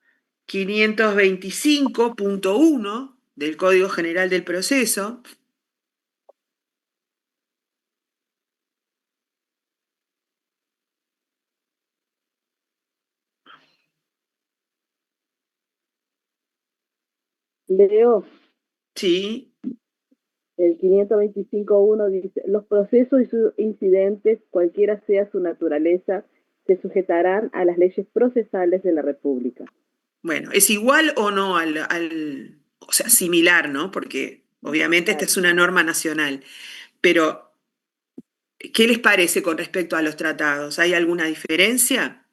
[SPEAKER 1] 525.1 del Código General del Proceso.
[SPEAKER 5] Leo,
[SPEAKER 1] Sí,
[SPEAKER 5] el 525.1 dice, los procesos y sus incidentes, cualquiera sea su naturaleza, se sujetarán a las leyes procesales de la República.
[SPEAKER 1] bueno, ¿es igual o no o sea, similar, ¿no? Porque obviamente esta es una norma nacional, pero ¿qué les parece con respecto a los tratados? ¿Hay alguna diferencia?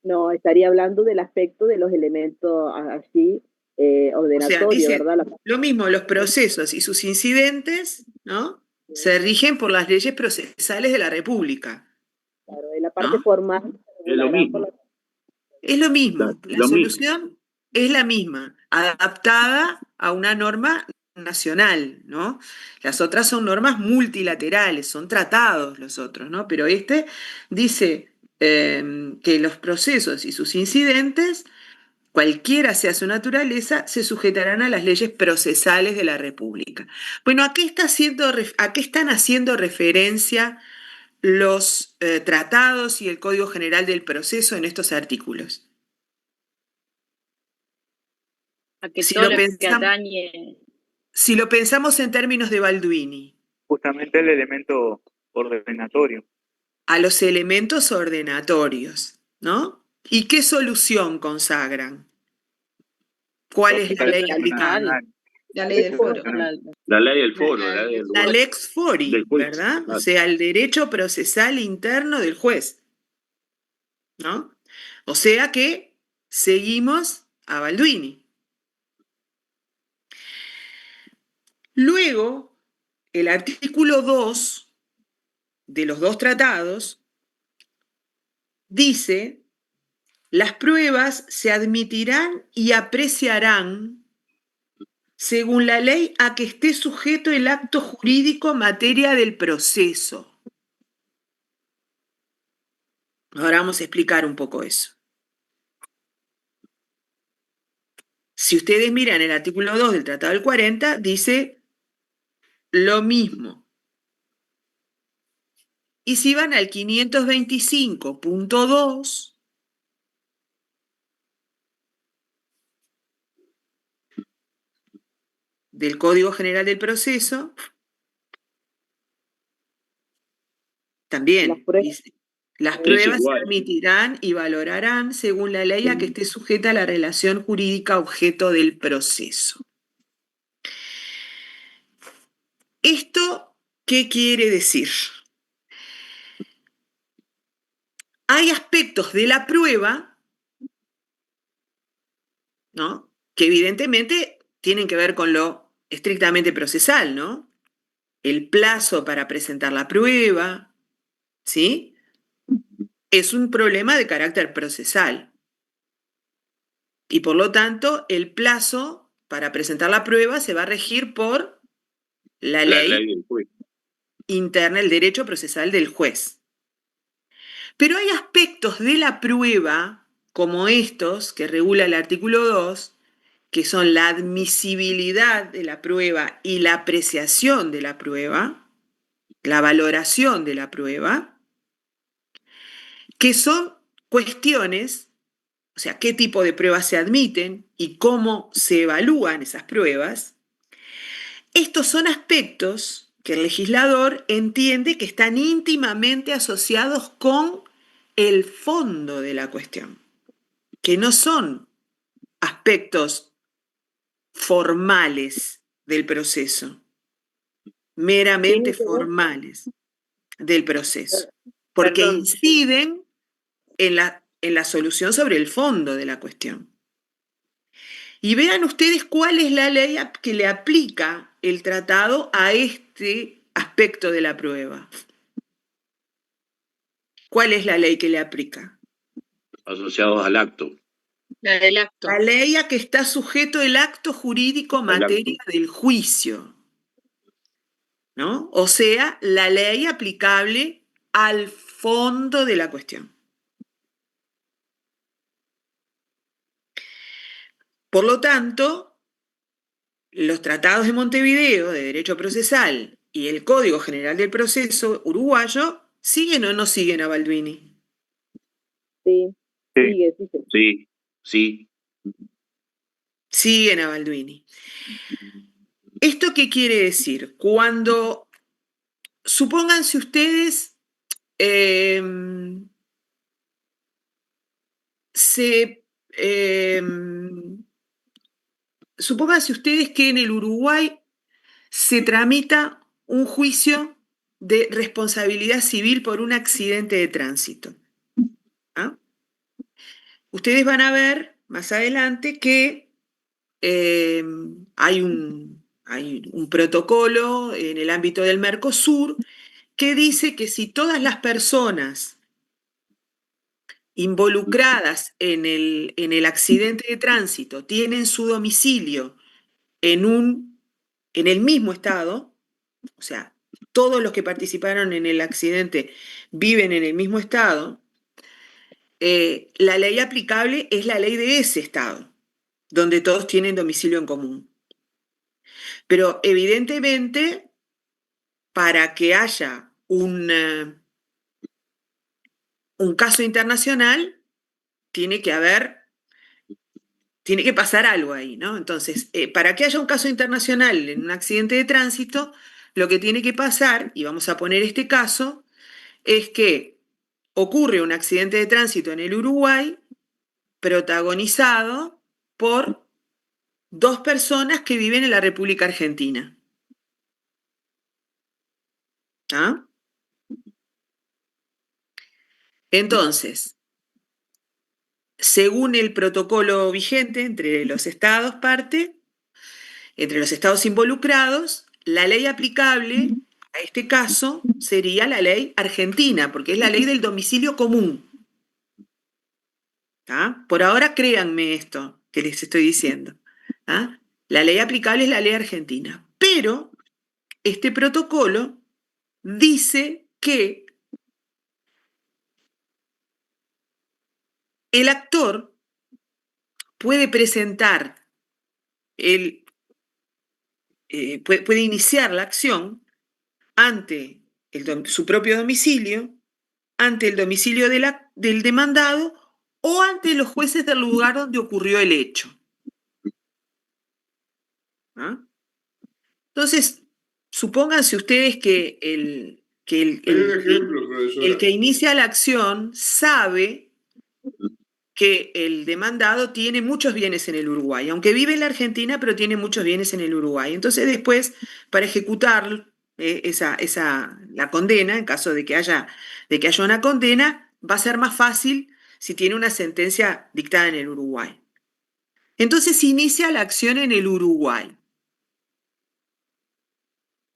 [SPEAKER 5] No, estaría hablando del aspecto de los elementos así
[SPEAKER 1] O sea,
[SPEAKER 5] ordenatorios,
[SPEAKER 1] dice
[SPEAKER 5] ¿verdad?
[SPEAKER 1] lo mismo, los procesos y sus incidentes, ¿no? Se rigen por las leyes procesales de la República.
[SPEAKER 5] Claro, en la parte
[SPEAKER 1] ¿no?
[SPEAKER 5] formal.
[SPEAKER 6] Es lo mismo.
[SPEAKER 1] Es lo mismo, la
[SPEAKER 6] Lo mismo.
[SPEAKER 1] solución es la misma, adaptada a una norma nacional, ¿no? Las otras son normas multilaterales, son tratados los otros, ¿no? Pero este dice que los procesos y sus incidentes, cualquiera sea su naturaleza, se sujetarán a las leyes procesales de la República. Bueno, ¿a qué están haciendo referencia los tratados y el Código General del Proceso en estos artículos?
[SPEAKER 3] A que
[SPEAKER 1] Si
[SPEAKER 3] todo
[SPEAKER 1] lo
[SPEAKER 3] lo que
[SPEAKER 1] pensamos,
[SPEAKER 3] atañe.
[SPEAKER 1] si lo pensamos en términos de Balduini,
[SPEAKER 8] Justamente el elemento ordenatorio.
[SPEAKER 1] a los elementos ordenatorios, ¿no? ¿Y qué solución consagran? ¿Cuál es la ley aplicable?
[SPEAKER 7] La ley del foro.
[SPEAKER 6] La ley del foro, la ley del
[SPEAKER 1] La
[SPEAKER 6] juez.
[SPEAKER 1] lex fori,
[SPEAKER 6] Del juez,
[SPEAKER 1] ¿verdad? O
[SPEAKER 6] claro.
[SPEAKER 1] sea, el derecho procesal interno del juez, ¿no? O sea que seguimos a Balduini. Luego, el artículo 2 de los dos tratados dice: las pruebas se admitirán y apreciarán según la ley a que esté sujeto el acto jurídico materia del proceso. Ahora vamos a explicar un poco eso. Si ustedes miran el artículo 2 del Tratado del 40, dice lo mismo. Y si van al 525.2, del Código General del Proceso, también dice: las pruebas se admitirán y valorarán según la ley a que esté sujeta la relación jurídica objeto del proceso. ¿Esto qué quiere decir? Hay aspectos de la prueba, ¿no?, que evidentemente tienen que ver con lo estrictamente procesal, ¿no? El plazo para presentar la prueba, ¿sí? Es un problema de carácter procesal. Y por lo tanto, el plazo para presentar la prueba se va a regir por la ley
[SPEAKER 6] del juez.
[SPEAKER 1] interna, el derecho procesal del juez. Pero hay aspectos de la prueba, como estos que regula el artículo 2, que son la admisibilidad de la prueba y la apreciación de la prueba, la valoración de la prueba, que son cuestiones, o sea, qué tipo de pruebas se admiten y cómo se evalúan esas pruebas. Estos son aspectos que el legislador entiende que están íntimamente asociados con el fondo de la cuestión, que no son aspectos formales del proceso, meramente formales del proceso, porque inciden en la solución sobre el fondo de la cuestión. Y vean ustedes cuál es la ley que le aplica el tratado a este aspecto de la prueba. ¿Cuál es la ley que le aplica?
[SPEAKER 6] Asociados al acto.
[SPEAKER 3] La del acto.
[SPEAKER 1] La ley a que está sujeto el acto jurídico materia del juicio, ¿no? O sea, la ley aplicable al fondo de la cuestión. Por lo tanto, los tratados de Montevideo de Derecho Procesal y el Código General del Proceso uruguayo, ¿siguen o no siguen a Balduini?
[SPEAKER 5] Sí.
[SPEAKER 6] Sí.
[SPEAKER 1] Siguen a Balduini. ¿Esto qué quiere decir? Cuando, supónganse ustedes, supónganse ustedes que en el Uruguay se tramita un juicio de responsabilidad civil por un accidente de tránsito. ¿Ah? Ustedes van a ver más adelante que hay un protocolo en el ámbito del Mercosur que dice que si todas las personas involucradas en el accidente de tránsito tienen su domicilio en el mismo estado, o sea, todos los que participaron en el accidente viven en el mismo estado, la ley aplicable es la ley de ese estado, donde todos tienen domicilio en común. Pero evidentemente, para que haya un caso internacional, tiene que pasar algo ahí, ¿no? Entonces, para que haya un caso internacional en un accidente de tránsito, lo que tiene que pasar, y vamos a poner este caso, es que ocurre un accidente de tránsito en el Uruguay protagonizado por 2 personas que viven en la República Argentina. ¿Ah? Entonces, según el protocolo vigente entre los estados entre los estados involucrados, la ley aplicable a este caso sería la ley argentina, porque es la ley del domicilio común. ¿Ah? Por ahora créanme esto que les estoy diciendo. ¿Ah? La ley aplicable es la ley argentina, pero este protocolo dice que el actor puede presentar, puede iniciar la acción ante su propio domicilio, ante el domicilio del demandado o ante los jueces del lugar donde ocurrió el hecho. ¿Ah? Entonces, supónganse ustedes que el que inicia la acción sabe que el demandado tiene muchos bienes en el Uruguay, aunque vive en la Argentina, pero tiene muchos bienes en el Uruguay. Entonces después, para ejecutar la condena, en caso de que haya una condena, va a ser más fácil si tiene una sentencia dictada en el Uruguay. Entonces inicia la acción en el Uruguay.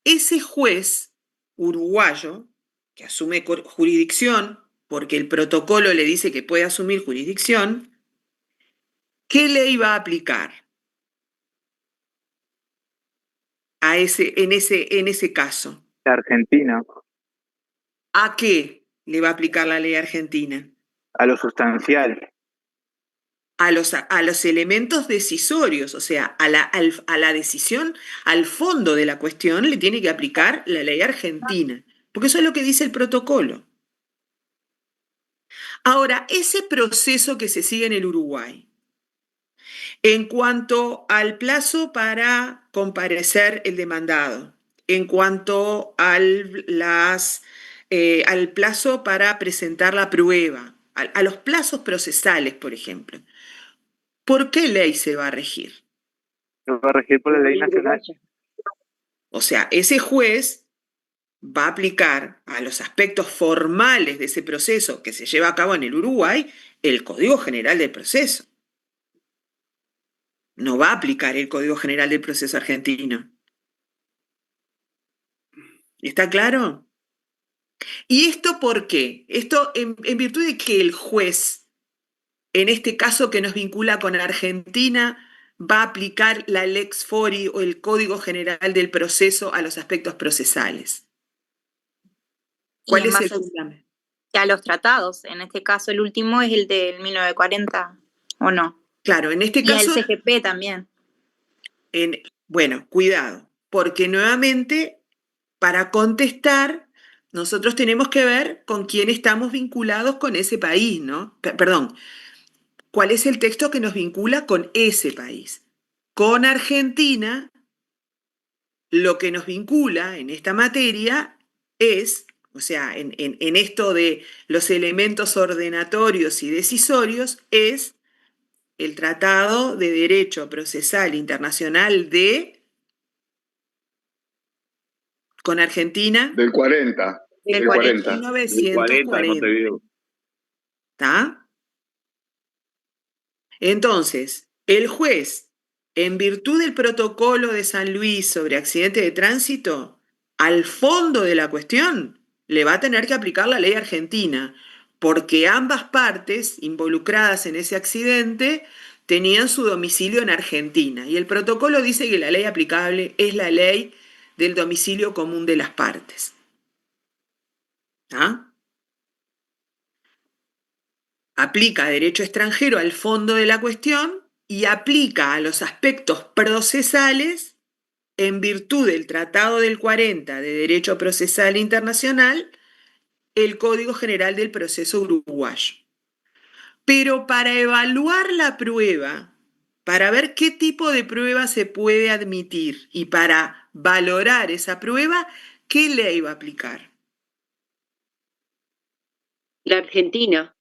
[SPEAKER 1] Ese juez uruguayo, que asume jurisdicción, porque el protocolo le dice que puede asumir jurisdicción, ¿Qué ley va a aplicar en ese caso?
[SPEAKER 8] La Argentina,
[SPEAKER 1] ¿A qué le va a aplicar la ley argentina?
[SPEAKER 8] a lo sustancial.
[SPEAKER 1] A los elementos decisorios, o sea, a la decisión, al fondo de la cuestión le tiene que aplicar la ley argentina, porque eso es lo que dice el protocolo. Ahora, ese proceso que se sigue en el Uruguay, en cuanto al plazo para comparecer el demandado, en cuanto al plazo para presentar la prueba, a los plazos procesales, por ejemplo, ¿por qué ley se va a regir?
[SPEAKER 8] Se va a regir por la ley nacional.
[SPEAKER 1] O sea, ese juez va a aplicar a los aspectos formales de ese proceso que se lleva a cabo en el Uruguay el Código General del Proceso. No va a aplicar el Código General del Proceso argentino. ¿Está claro? ¿Y esto por qué? Esto en virtud de que el juez, en este caso que nos vincula con Argentina, va a aplicar la Lex Fori o el Código General del Proceso a los aspectos procesales. ¿Cuál es el fundamento?
[SPEAKER 4] A los tratados, en este caso el último es el del 1940, ¿o no?
[SPEAKER 1] Claro, en este caso...
[SPEAKER 4] Y el CGP también.
[SPEAKER 1] Bueno, cuidado, porque nuevamente, para contestar, nosotros tenemos que ver con quién estamos vinculados con ese país, ¿no? Perdón, ¿cuál es el texto que nos vincula con ese país? Con Argentina, lo que nos vincula en esta materia es, o sea, en esto de los elementos ordenatorios y decisorios, es el Tratado de Derecho Procesal Internacional con Argentina.
[SPEAKER 9] Del 40.
[SPEAKER 1] Del 40. 1940. ¿Está? Entonces, el juez, en virtud del protocolo de San Luis sobre accidente de tránsito, al fondo de la cuestión le va a tener que aplicar la ley argentina, porque ambas partes involucradas en ese accidente tenían su domicilio en Argentina. Y el protocolo dice que la ley aplicable es la ley del domicilio común de las partes. ¿Ah? Aplica derecho extranjero al fondo de la cuestión y aplica a los aspectos procesales en virtud del Tratado del 40 de Derecho Procesal Internacional, el Código General del Proceso Uruguayo. Pero para evaluar la prueba, para ver qué tipo de prueba se puede admitir y para valorar esa prueba, ¿qué ley va a aplicar?
[SPEAKER 2] La Argentina.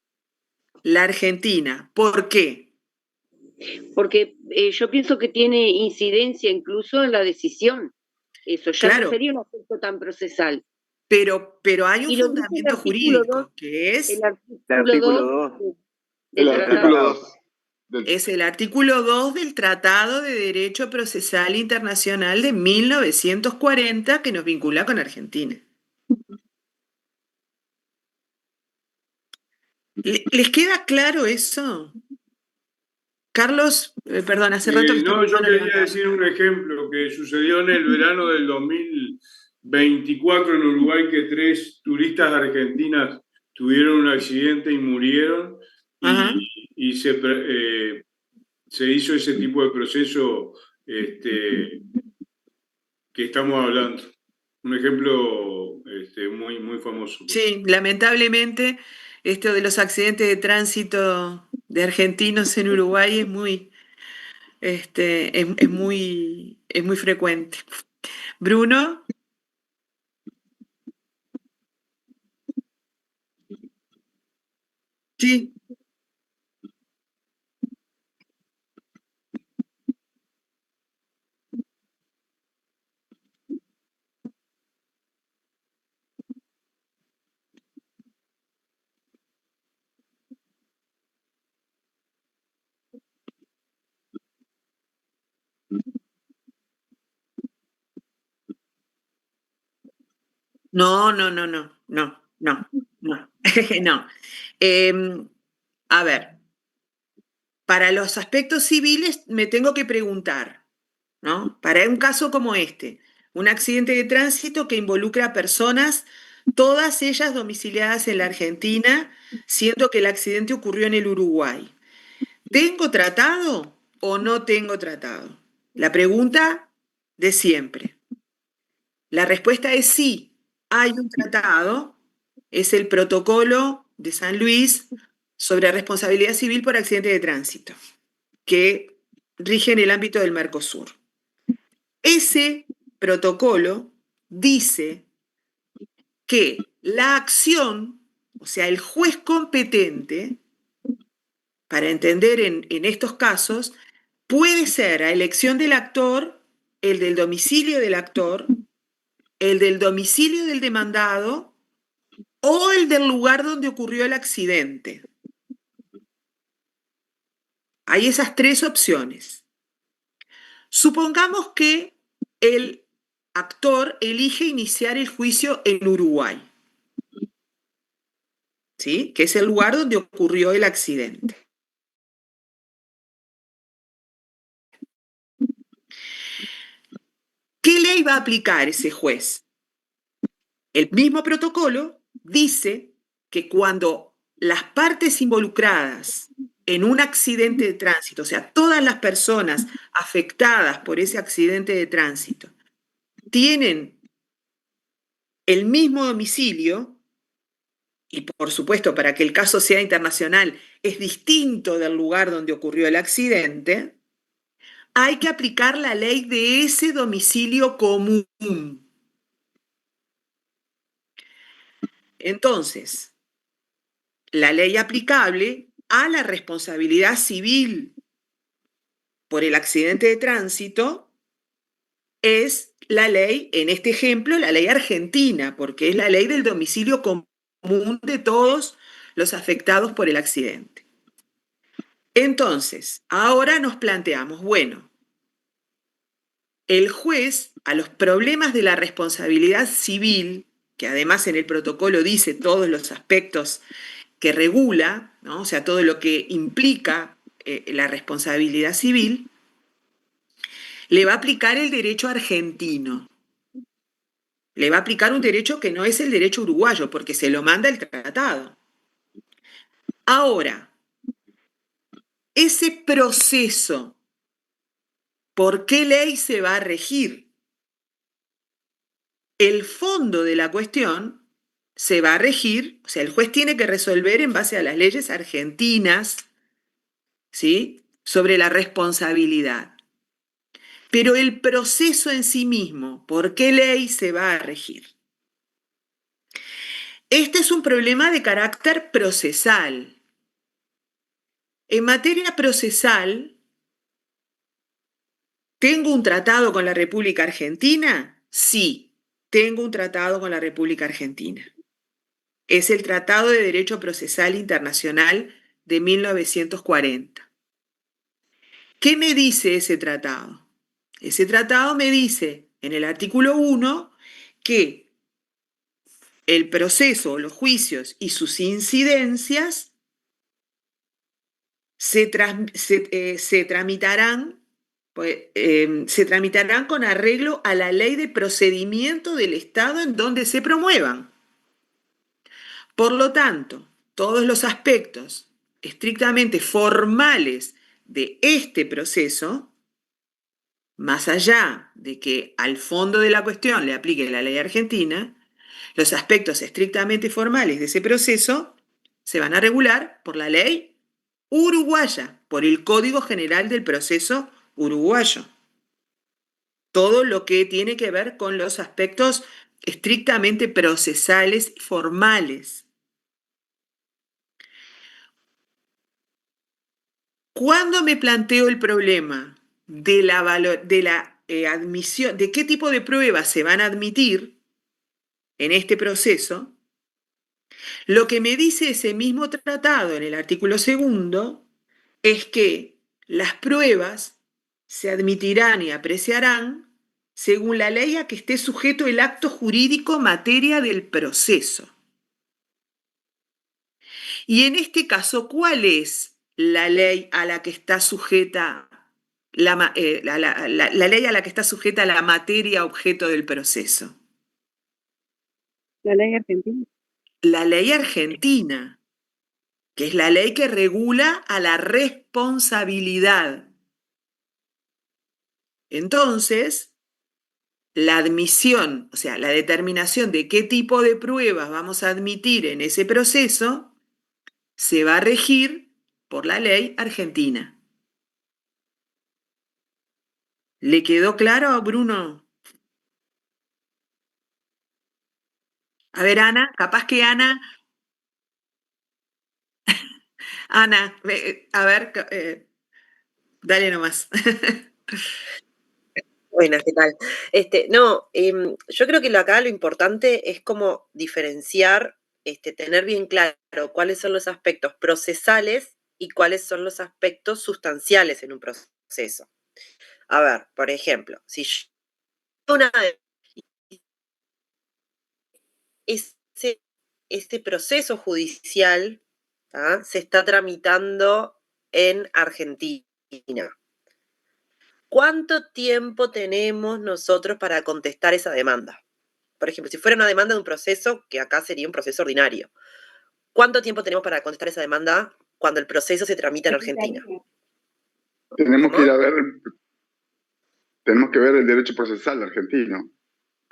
[SPEAKER 1] La Argentina. ¿Por qué?
[SPEAKER 2] Porque yo pienso que tiene incidencia incluso en la decisión. Eso ya
[SPEAKER 1] Claro.
[SPEAKER 2] no sería un aspecto tan procesal.
[SPEAKER 1] Pero hay un fundamento jurídico, que es
[SPEAKER 2] el artículo 2.
[SPEAKER 9] El artículo 2.
[SPEAKER 1] Es el artículo 2 del Tratado de Derecho Procesal Internacional de 1940 que nos vincula con Argentina. ¿Les queda claro eso? Carlos, perdón, hace rato que
[SPEAKER 10] no, yo quería decir un ejemplo que sucedió en el verano del 2024 en Uruguay, que 3 turistas argentinas tuvieron un accidente y murieron, y se hizo ese tipo de proceso que estamos hablando. Un ejemplo muy, muy famoso.
[SPEAKER 1] Sí, lamentablemente esto de los accidentes de tránsito de argentinos en Uruguay es muy frecuente. Bruno. Sí. No. No. A ver, para los aspectos civiles me tengo que preguntar, ¿no? Para un caso como este, un accidente de tránsito que involucra a personas, todas ellas domiciliadas en la Argentina, siendo que el accidente ocurrió en el Uruguay. ¿Tengo tratado o no tengo tratado? La pregunta de siempre. La respuesta es sí, hay un tratado, es el protocolo de San Luis sobre responsabilidad civil por accidente de tránsito, que rige en el ámbito del Mercosur. Ese protocolo dice que la acción, o sea, el juez competente, para entender en estos casos, puede ser a elección del actor, el del domicilio del actor, el del domicilio del demandado o el del lugar donde ocurrió el accidente. Hay esas tres opciones. Supongamos que el actor elige iniciar el juicio en Uruguay, ¿sí? Que es el lugar donde ocurrió el accidente. ¿Qué ley va a aplicar ese juez? El mismo protocolo dice que cuando las partes involucradas en un accidente de tránsito, o sea, todas las personas afectadas por ese accidente de tránsito, tienen el mismo domicilio, y por supuesto para que el caso sea internacional es distinto del lugar donde ocurrió el accidente, hay que aplicar la ley de ese domicilio común. Entonces, la ley aplicable a la responsabilidad civil por el accidente de tránsito es la ley, en este ejemplo, la ley argentina, porque es la ley del domicilio común de todos los afectados por el accidente. Entonces, ahora nos planteamos, bueno, el juez a los problemas de la responsabilidad civil, que además en el protocolo dice todos los aspectos que regula, ¿no? O sea, todo lo que implica la responsabilidad civil, le va a aplicar el derecho argentino. Le va a aplicar un derecho que no es el derecho uruguayo, porque se lo manda el tratado. Ahora, ese proceso, ¿por qué ley se va a regir? El fondo de la cuestión se va a regir, o sea, el juez tiene que resolver en base a las leyes argentinas, ¿sí? Sobre la responsabilidad. Pero el proceso en sí mismo, ¿por qué ley se va a regir? Este es un problema de carácter procesal. En materia procesal, ¿tengo un tratado con la República Argentina? Sí, tengo un tratado con la República Argentina. Es el Tratado de Derecho Procesal Internacional de 1940. ¿Qué me dice ese tratado? Ese tratado me dice en el artículo 1 que el proceso, los juicios y sus incidencias se tramitarán con arreglo a la ley de procedimiento del Estado en donde se promuevan. Por lo tanto, todos los aspectos estrictamente formales de este proceso, más allá de que al fondo de la cuestión le aplique la ley argentina, los aspectos estrictamente formales de ese proceso se van a regular por la ley uruguaya, por el Código General del Proceso uruguayo. Todo lo que tiene que ver con los aspectos estrictamente procesales y formales. Cuando me planteo el problema de la admisión, de qué tipo de pruebas se van a admitir en este proceso, lo que me dice ese mismo tratado en el artículo 2 es que las pruebas se admitirán y apreciarán según la ley a que esté sujeto el acto jurídico materia del proceso. Y en este caso, ¿cuál es la ley a la que está sujeta la ley a la que está sujeta la materia objeto del proceso?
[SPEAKER 11] La ley argentina.
[SPEAKER 1] La ley argentina, que es la ley que regula a la responsabilidad. Entonces, la admisión, o sea, la determinación de qué tipo de pruebas vamos a admitir en ese proceso, se va a regir por la ley argentina. ¿Le quedó claro, Bruno? A ver, Ana, capaz que Ana, a ver, dale nomás.
[SPEAKER 12] Buenas, ¿qué tal? No, yo creo que acá lo importante es como diferenciar, tener bien claro cuáles son los aspectos procesales y cuáles son los aspectos sustanciales en un proceso. A ver, por ejemplo, si yo este proceso judicial, ¿tá?, se está tramitando en Argentina. ¿Cuánto tiempo tenemos nosotros para contestar esa demanda? Por ejemplo, si fuera una demanda de un proceso, que acá sería un proceso ordinario, ¿cuánto tiempo tenemos para contestar esa demanda cuando el proceso se tramita en Argentina?
[SPEAKER 9] Tenemos que ver el derecho procesal argentino.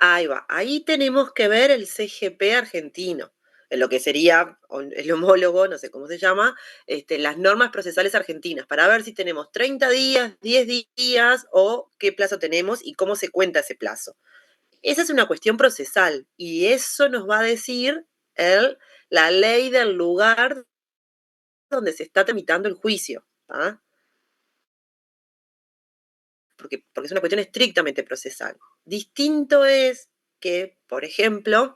[SPEAKER 12] Ahí va, ahí tenemos que ver el CGP argentino, en lo que sería el homólogo, no sé cómo se llama, las normas procesales argentinas, para ver si tenemos 30 días, 10 días o qué plazo tenemos y cómo se cuenta ese plazo. Esa es una cuestión procesal y eso nos va a decir la ley del lugar donde se está tramitando el juicio, ¿ah? Porque es una cuestión estrictamente procesal. Distinto es que, por ejemplo,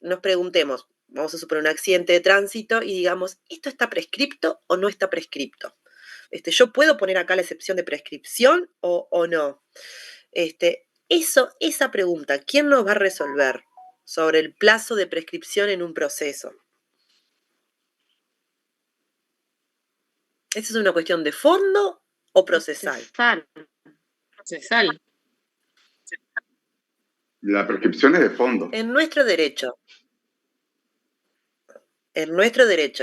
[SPEAKER 12] nos preguntemos, vamos a suponer un accidente de tránsito y digamos, ¿esto está prescripto o no está prescripto? ¿Yo puedo poner acá la excepción de prescripción o no? Esa pregunta, ¿quién nos va a resolver sobre el plazo de prescripción en un proceso? ¿Esa es una cuestión de fondo o procesal?
[SPEAKER 3] Procesal.
[SPEAKER 9] La prescripción es de fondo.
[SPEAKER 12] En nuestro derecho,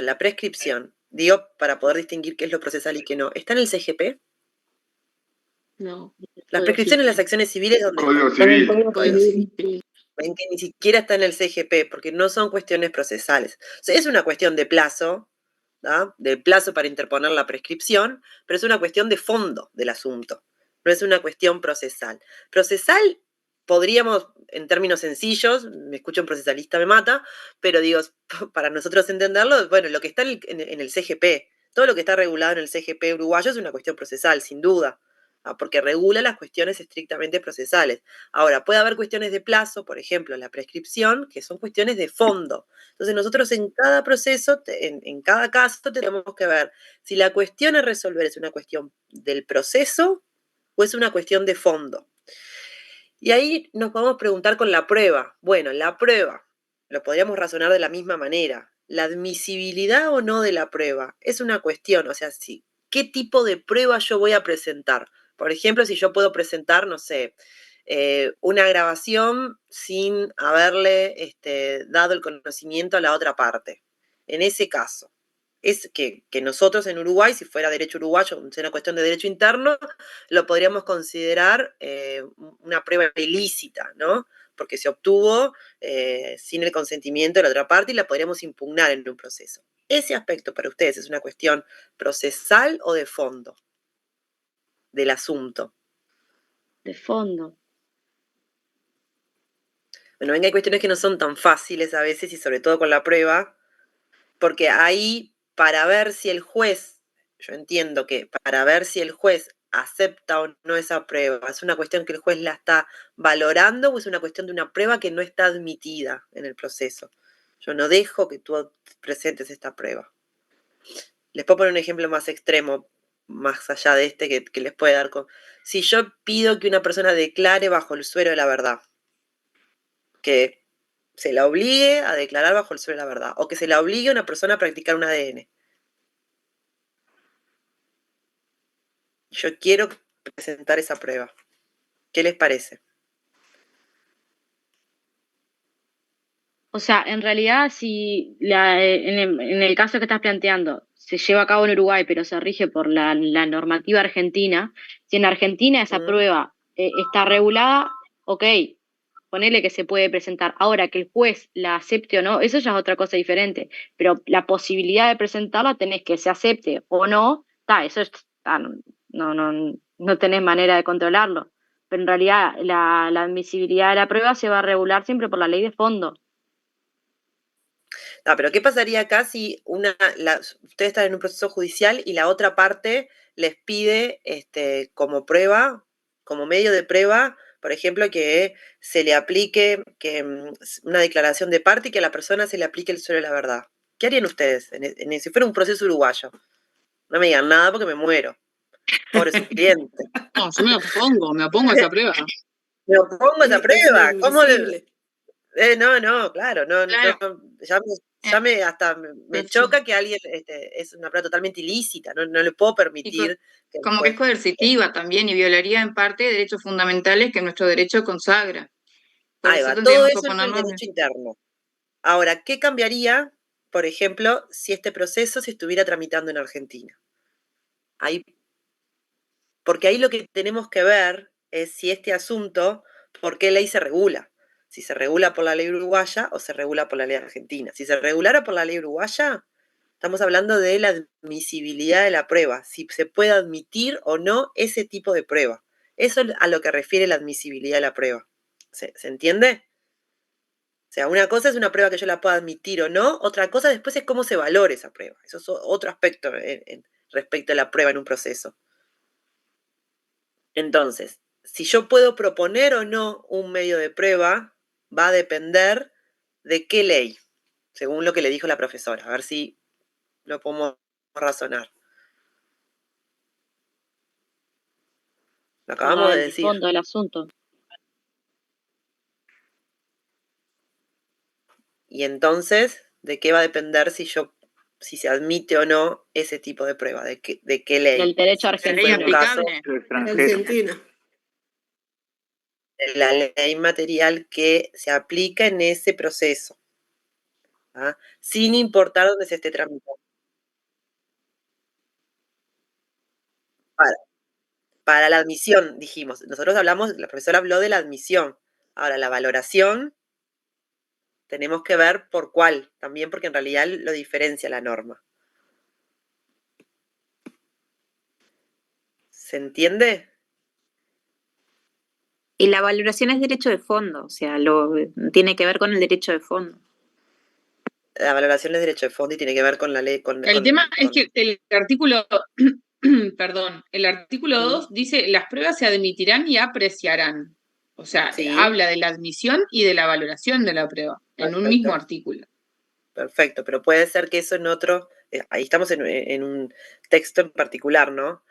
[SPEAKER 12] la prescripción, digo, para poder distinguir qué es lo procesal y qué no, ¿está en el CGP?
[SPEAKER 3] No.
[SPEAKER 12] Las prescripciones en las acciones civiles, ¿dónde
[SPEAKER 9] Código
[SPEAKER 12] están?
[SPEAKER 9] Civil.
[SPEAKER 12] Código Civil. Ven que ni siquiera está en el CGP, porque no son cuestiones procesales. O sea, es una cuestión de plazo, ¿da?, del plazo para interponer la prescripción, pero es una cuestión de fondo del asunto, no es una cuestión procesal. Procesal, podríamos, en términos sencillos, me escucho un procesalista, me mata, pero digo, para nosotros entenderlo, bueno, lo que está en el CGP, todo lo que está regulado en el CGP uruguayo es una cuestión procesal, sin duda, porque regula las cuestiones estrictamente procesales. Ahora, puede haber cuestiones de plazo, por ejemplo, la prescripción, que son cuestiones de fondo. Entonces, nosotros en cada proceso, en cada caso, tenemos que ver si la cuestión a resolver es una cuestión del proceso o es una cuestión de fondo. Y ahí nos podemos preguntar con la prueba. Bueno, la prueba, lo podríamos razonar de la misma manera. La admisibilidad o no de la prueba es una cuestión, o sea, ¿qué tipo de prueba yo voy a presentar? Por ejemplo, si yo puedo presentar, no sé, una grabación sin haberle dado el conocimiento a la otra parte. En ese caso, es que nosotros en Uruguay, si fuera derecho uruguayo, si una cuestión de derecho interno, lo podríamos considerar una prueba ilícita, ¿no? Porque se obtuvo sin el consentimiento de la otra parte y la podríamos impugnar en un proceso. ¿Ese aspecto para ustedes es una cuestión procesal o de fondo del asunto?
[SPEAKER 3] De fondo.
[SPEAKER 12] Bueno, ven que hay cuestiones que no son tan fáciles a veces y sobre todo con la prueba, porque ahí para ver si el juez, yo entiendo que para ver si el juez acepta o no esa prueba, ¿es una cuestión que el juez la está valorando o es una cuestión de una prueba que no está admitida en el proceso? Yo no dejo que tú presentes esta prueba. Les puedo poner un ejemplo más extremo, más allá de que les puede dar si yo pido que una persona declare bajo el suero de la verdad, que se la obligue a declarar bajo el suelo de la verdad, o que se la obligue a una persona a practicar un ADN. yo quiero presentar esa prueba. ¿Qué les parece?
[SPEAKER 3] O sea, en realidad, si en el caso que estás planteando se lleva a cabo en Uruguay, pero se rige por la normativa argentina, si en Argentina esa prueba está regulada, ok, ponele que se puede presentar. Ahora, que el juez la acepte o no, eso ya es otra cosa diferente. Pero la posibilidad de presentarla tenés que se acepte o no, eso no tenés manera de controlarlo. Pero en realidad la admisibilidad de la prueba se va a regular siempre por la ley de fondo.
[SPEAKER 12] Pero ¿qué pasaría acá si ustedes están en un proceso judicial y la otra parte les pide como prueba, como medio de prueba, por ejemplo, que se le aplique una declaración de parte y que a la persona se le aplique el suelo de la verdad? ¿Qué harían ustedes si fuera un proceso uruguayo? No me digan nada porque me muero. Pobre su cliente.
[SPEAKER 7] No, yo me opongo a esa prueba.
[SPEAKER 12] Me opongo a esa prueba. ¿Cómo
[SPEAKER 1] inadmisible.
[SPEAKER 12] No, claro,
[SPEAKER 7] Claro.
[SPEAKER 12] hasta me choca que alguien, es una prueba totalmente ilícita, no le puedo permitir.
[SPEAKER 7] Como que es coercitiva también y violaría en parte derechos fundamentales que nuestro derecho consagra. Por
[SPEAKER 12] Ahí
[SPEAKER 7] eso
[SPEAKER 12] va, todo
[SPEAKER 7] tendríamos que
[SPEAKER 12] eso en el
[SPEAKER 7] oponernos.
[SPEAKER 12] derecho interno. Ahora, ¿qué cambiaría, por ejemplo, si este proceso se estuviera tramitando en Argentina? Porque ahí lo que tenemos que ver es si este asunto, ¿por qué ley se regula? Si se regula por la ley uruguaya o se regula por la ley argentina. Si se regulara por la ley uruguaya, estamos hablando de la admisibilidad de la prueba, si se puede admitir o no ese tipo de prueba. Eso es a lo que refiere la admisibilidad de la prueba. ¿Se entiende? O sea, una cosa es una prueba que yo la pueda admitir o no, otra cosa después es cómo se valora esa prueba. Eso es otro aspecto respecto a la prueba en un proceso. Entonces, si yo puedo proponer o no un medio de prueba, va a depender de qué ley, según lo que le dijo la profesora. A ver si lo podemos razonar. Lo acabamos de decir.
[SPEAKER 3] El fondo del asunto.
[SPEAKER 12] Y entonces, ¿de qué va a depender si se admite o no ese tipo de prueba? ¿De qué ley?
[SPEAKER 3] Del derecho argentino.
[SPEAKER 1] Argentina.
[SPEAKER 12] La ley material que se aplica en ese proceso, ¿ah? Sin importar dónde se esté tramitando. Para la admisión, dijimos. Nosotros hablamos, la profesora habló de la admisión. Ahora, la valoración, tenemos que ver por cuál, también porque en realidad lo diferencia la norma. ¿Se entiende?
[SPEAKER 4] Y la valoración es derecho de fondo, o sea, tiene que ver con el derecho de fondo.
[SPEAKER 12] La valoración es derecho de fondo y tiene que ver con la ley.
[SPEAKER 7] El tema es que el artículo, el artículo 2 dice, las pruebas se admitirán y apreciarán. O sea,
[SPEAKER 12] Sí.
[SPEAKER 7] habla de la admisión y de la valoración de la prueba, en un mismo artículo.
[SPEAKER 12] Perfecto, pero puede ser que eso en otro, ahí estamos en un texto en particular, ¿no?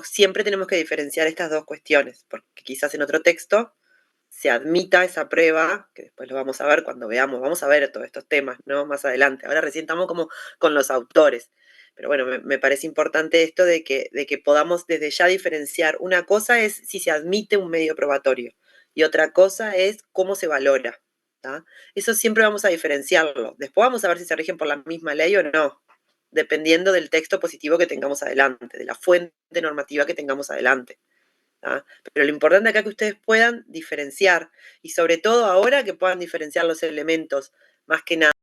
[SPEAKER 12] Siempre tenemos que diferenciar estas dos cuestiones, porque quizás en otro texto se admita esa prueba, que después lo vamos a ver cuando vamos a ver todos estos temas, ¿no? Más adelante. Ahora recién estamos como con los autores. Pero bueno, me parece importante esto de que podamos desde ya diferenciar. Una cosa es si se admite un medio probatorio y otra cosa es cómo se valora. ¿tá? Eso siempre vamos a diferenciarlo. Después vamos a ver si se rigen por la misma ley o no, dependiendo del texto positivo que tengamos adelante, de la fuente normativa que tengamos adelante. ¿tá? Pero lo importante acá es que ustedes puedan diferenciar y sobre todo ahora que puedan diferenciar los elementos más que nada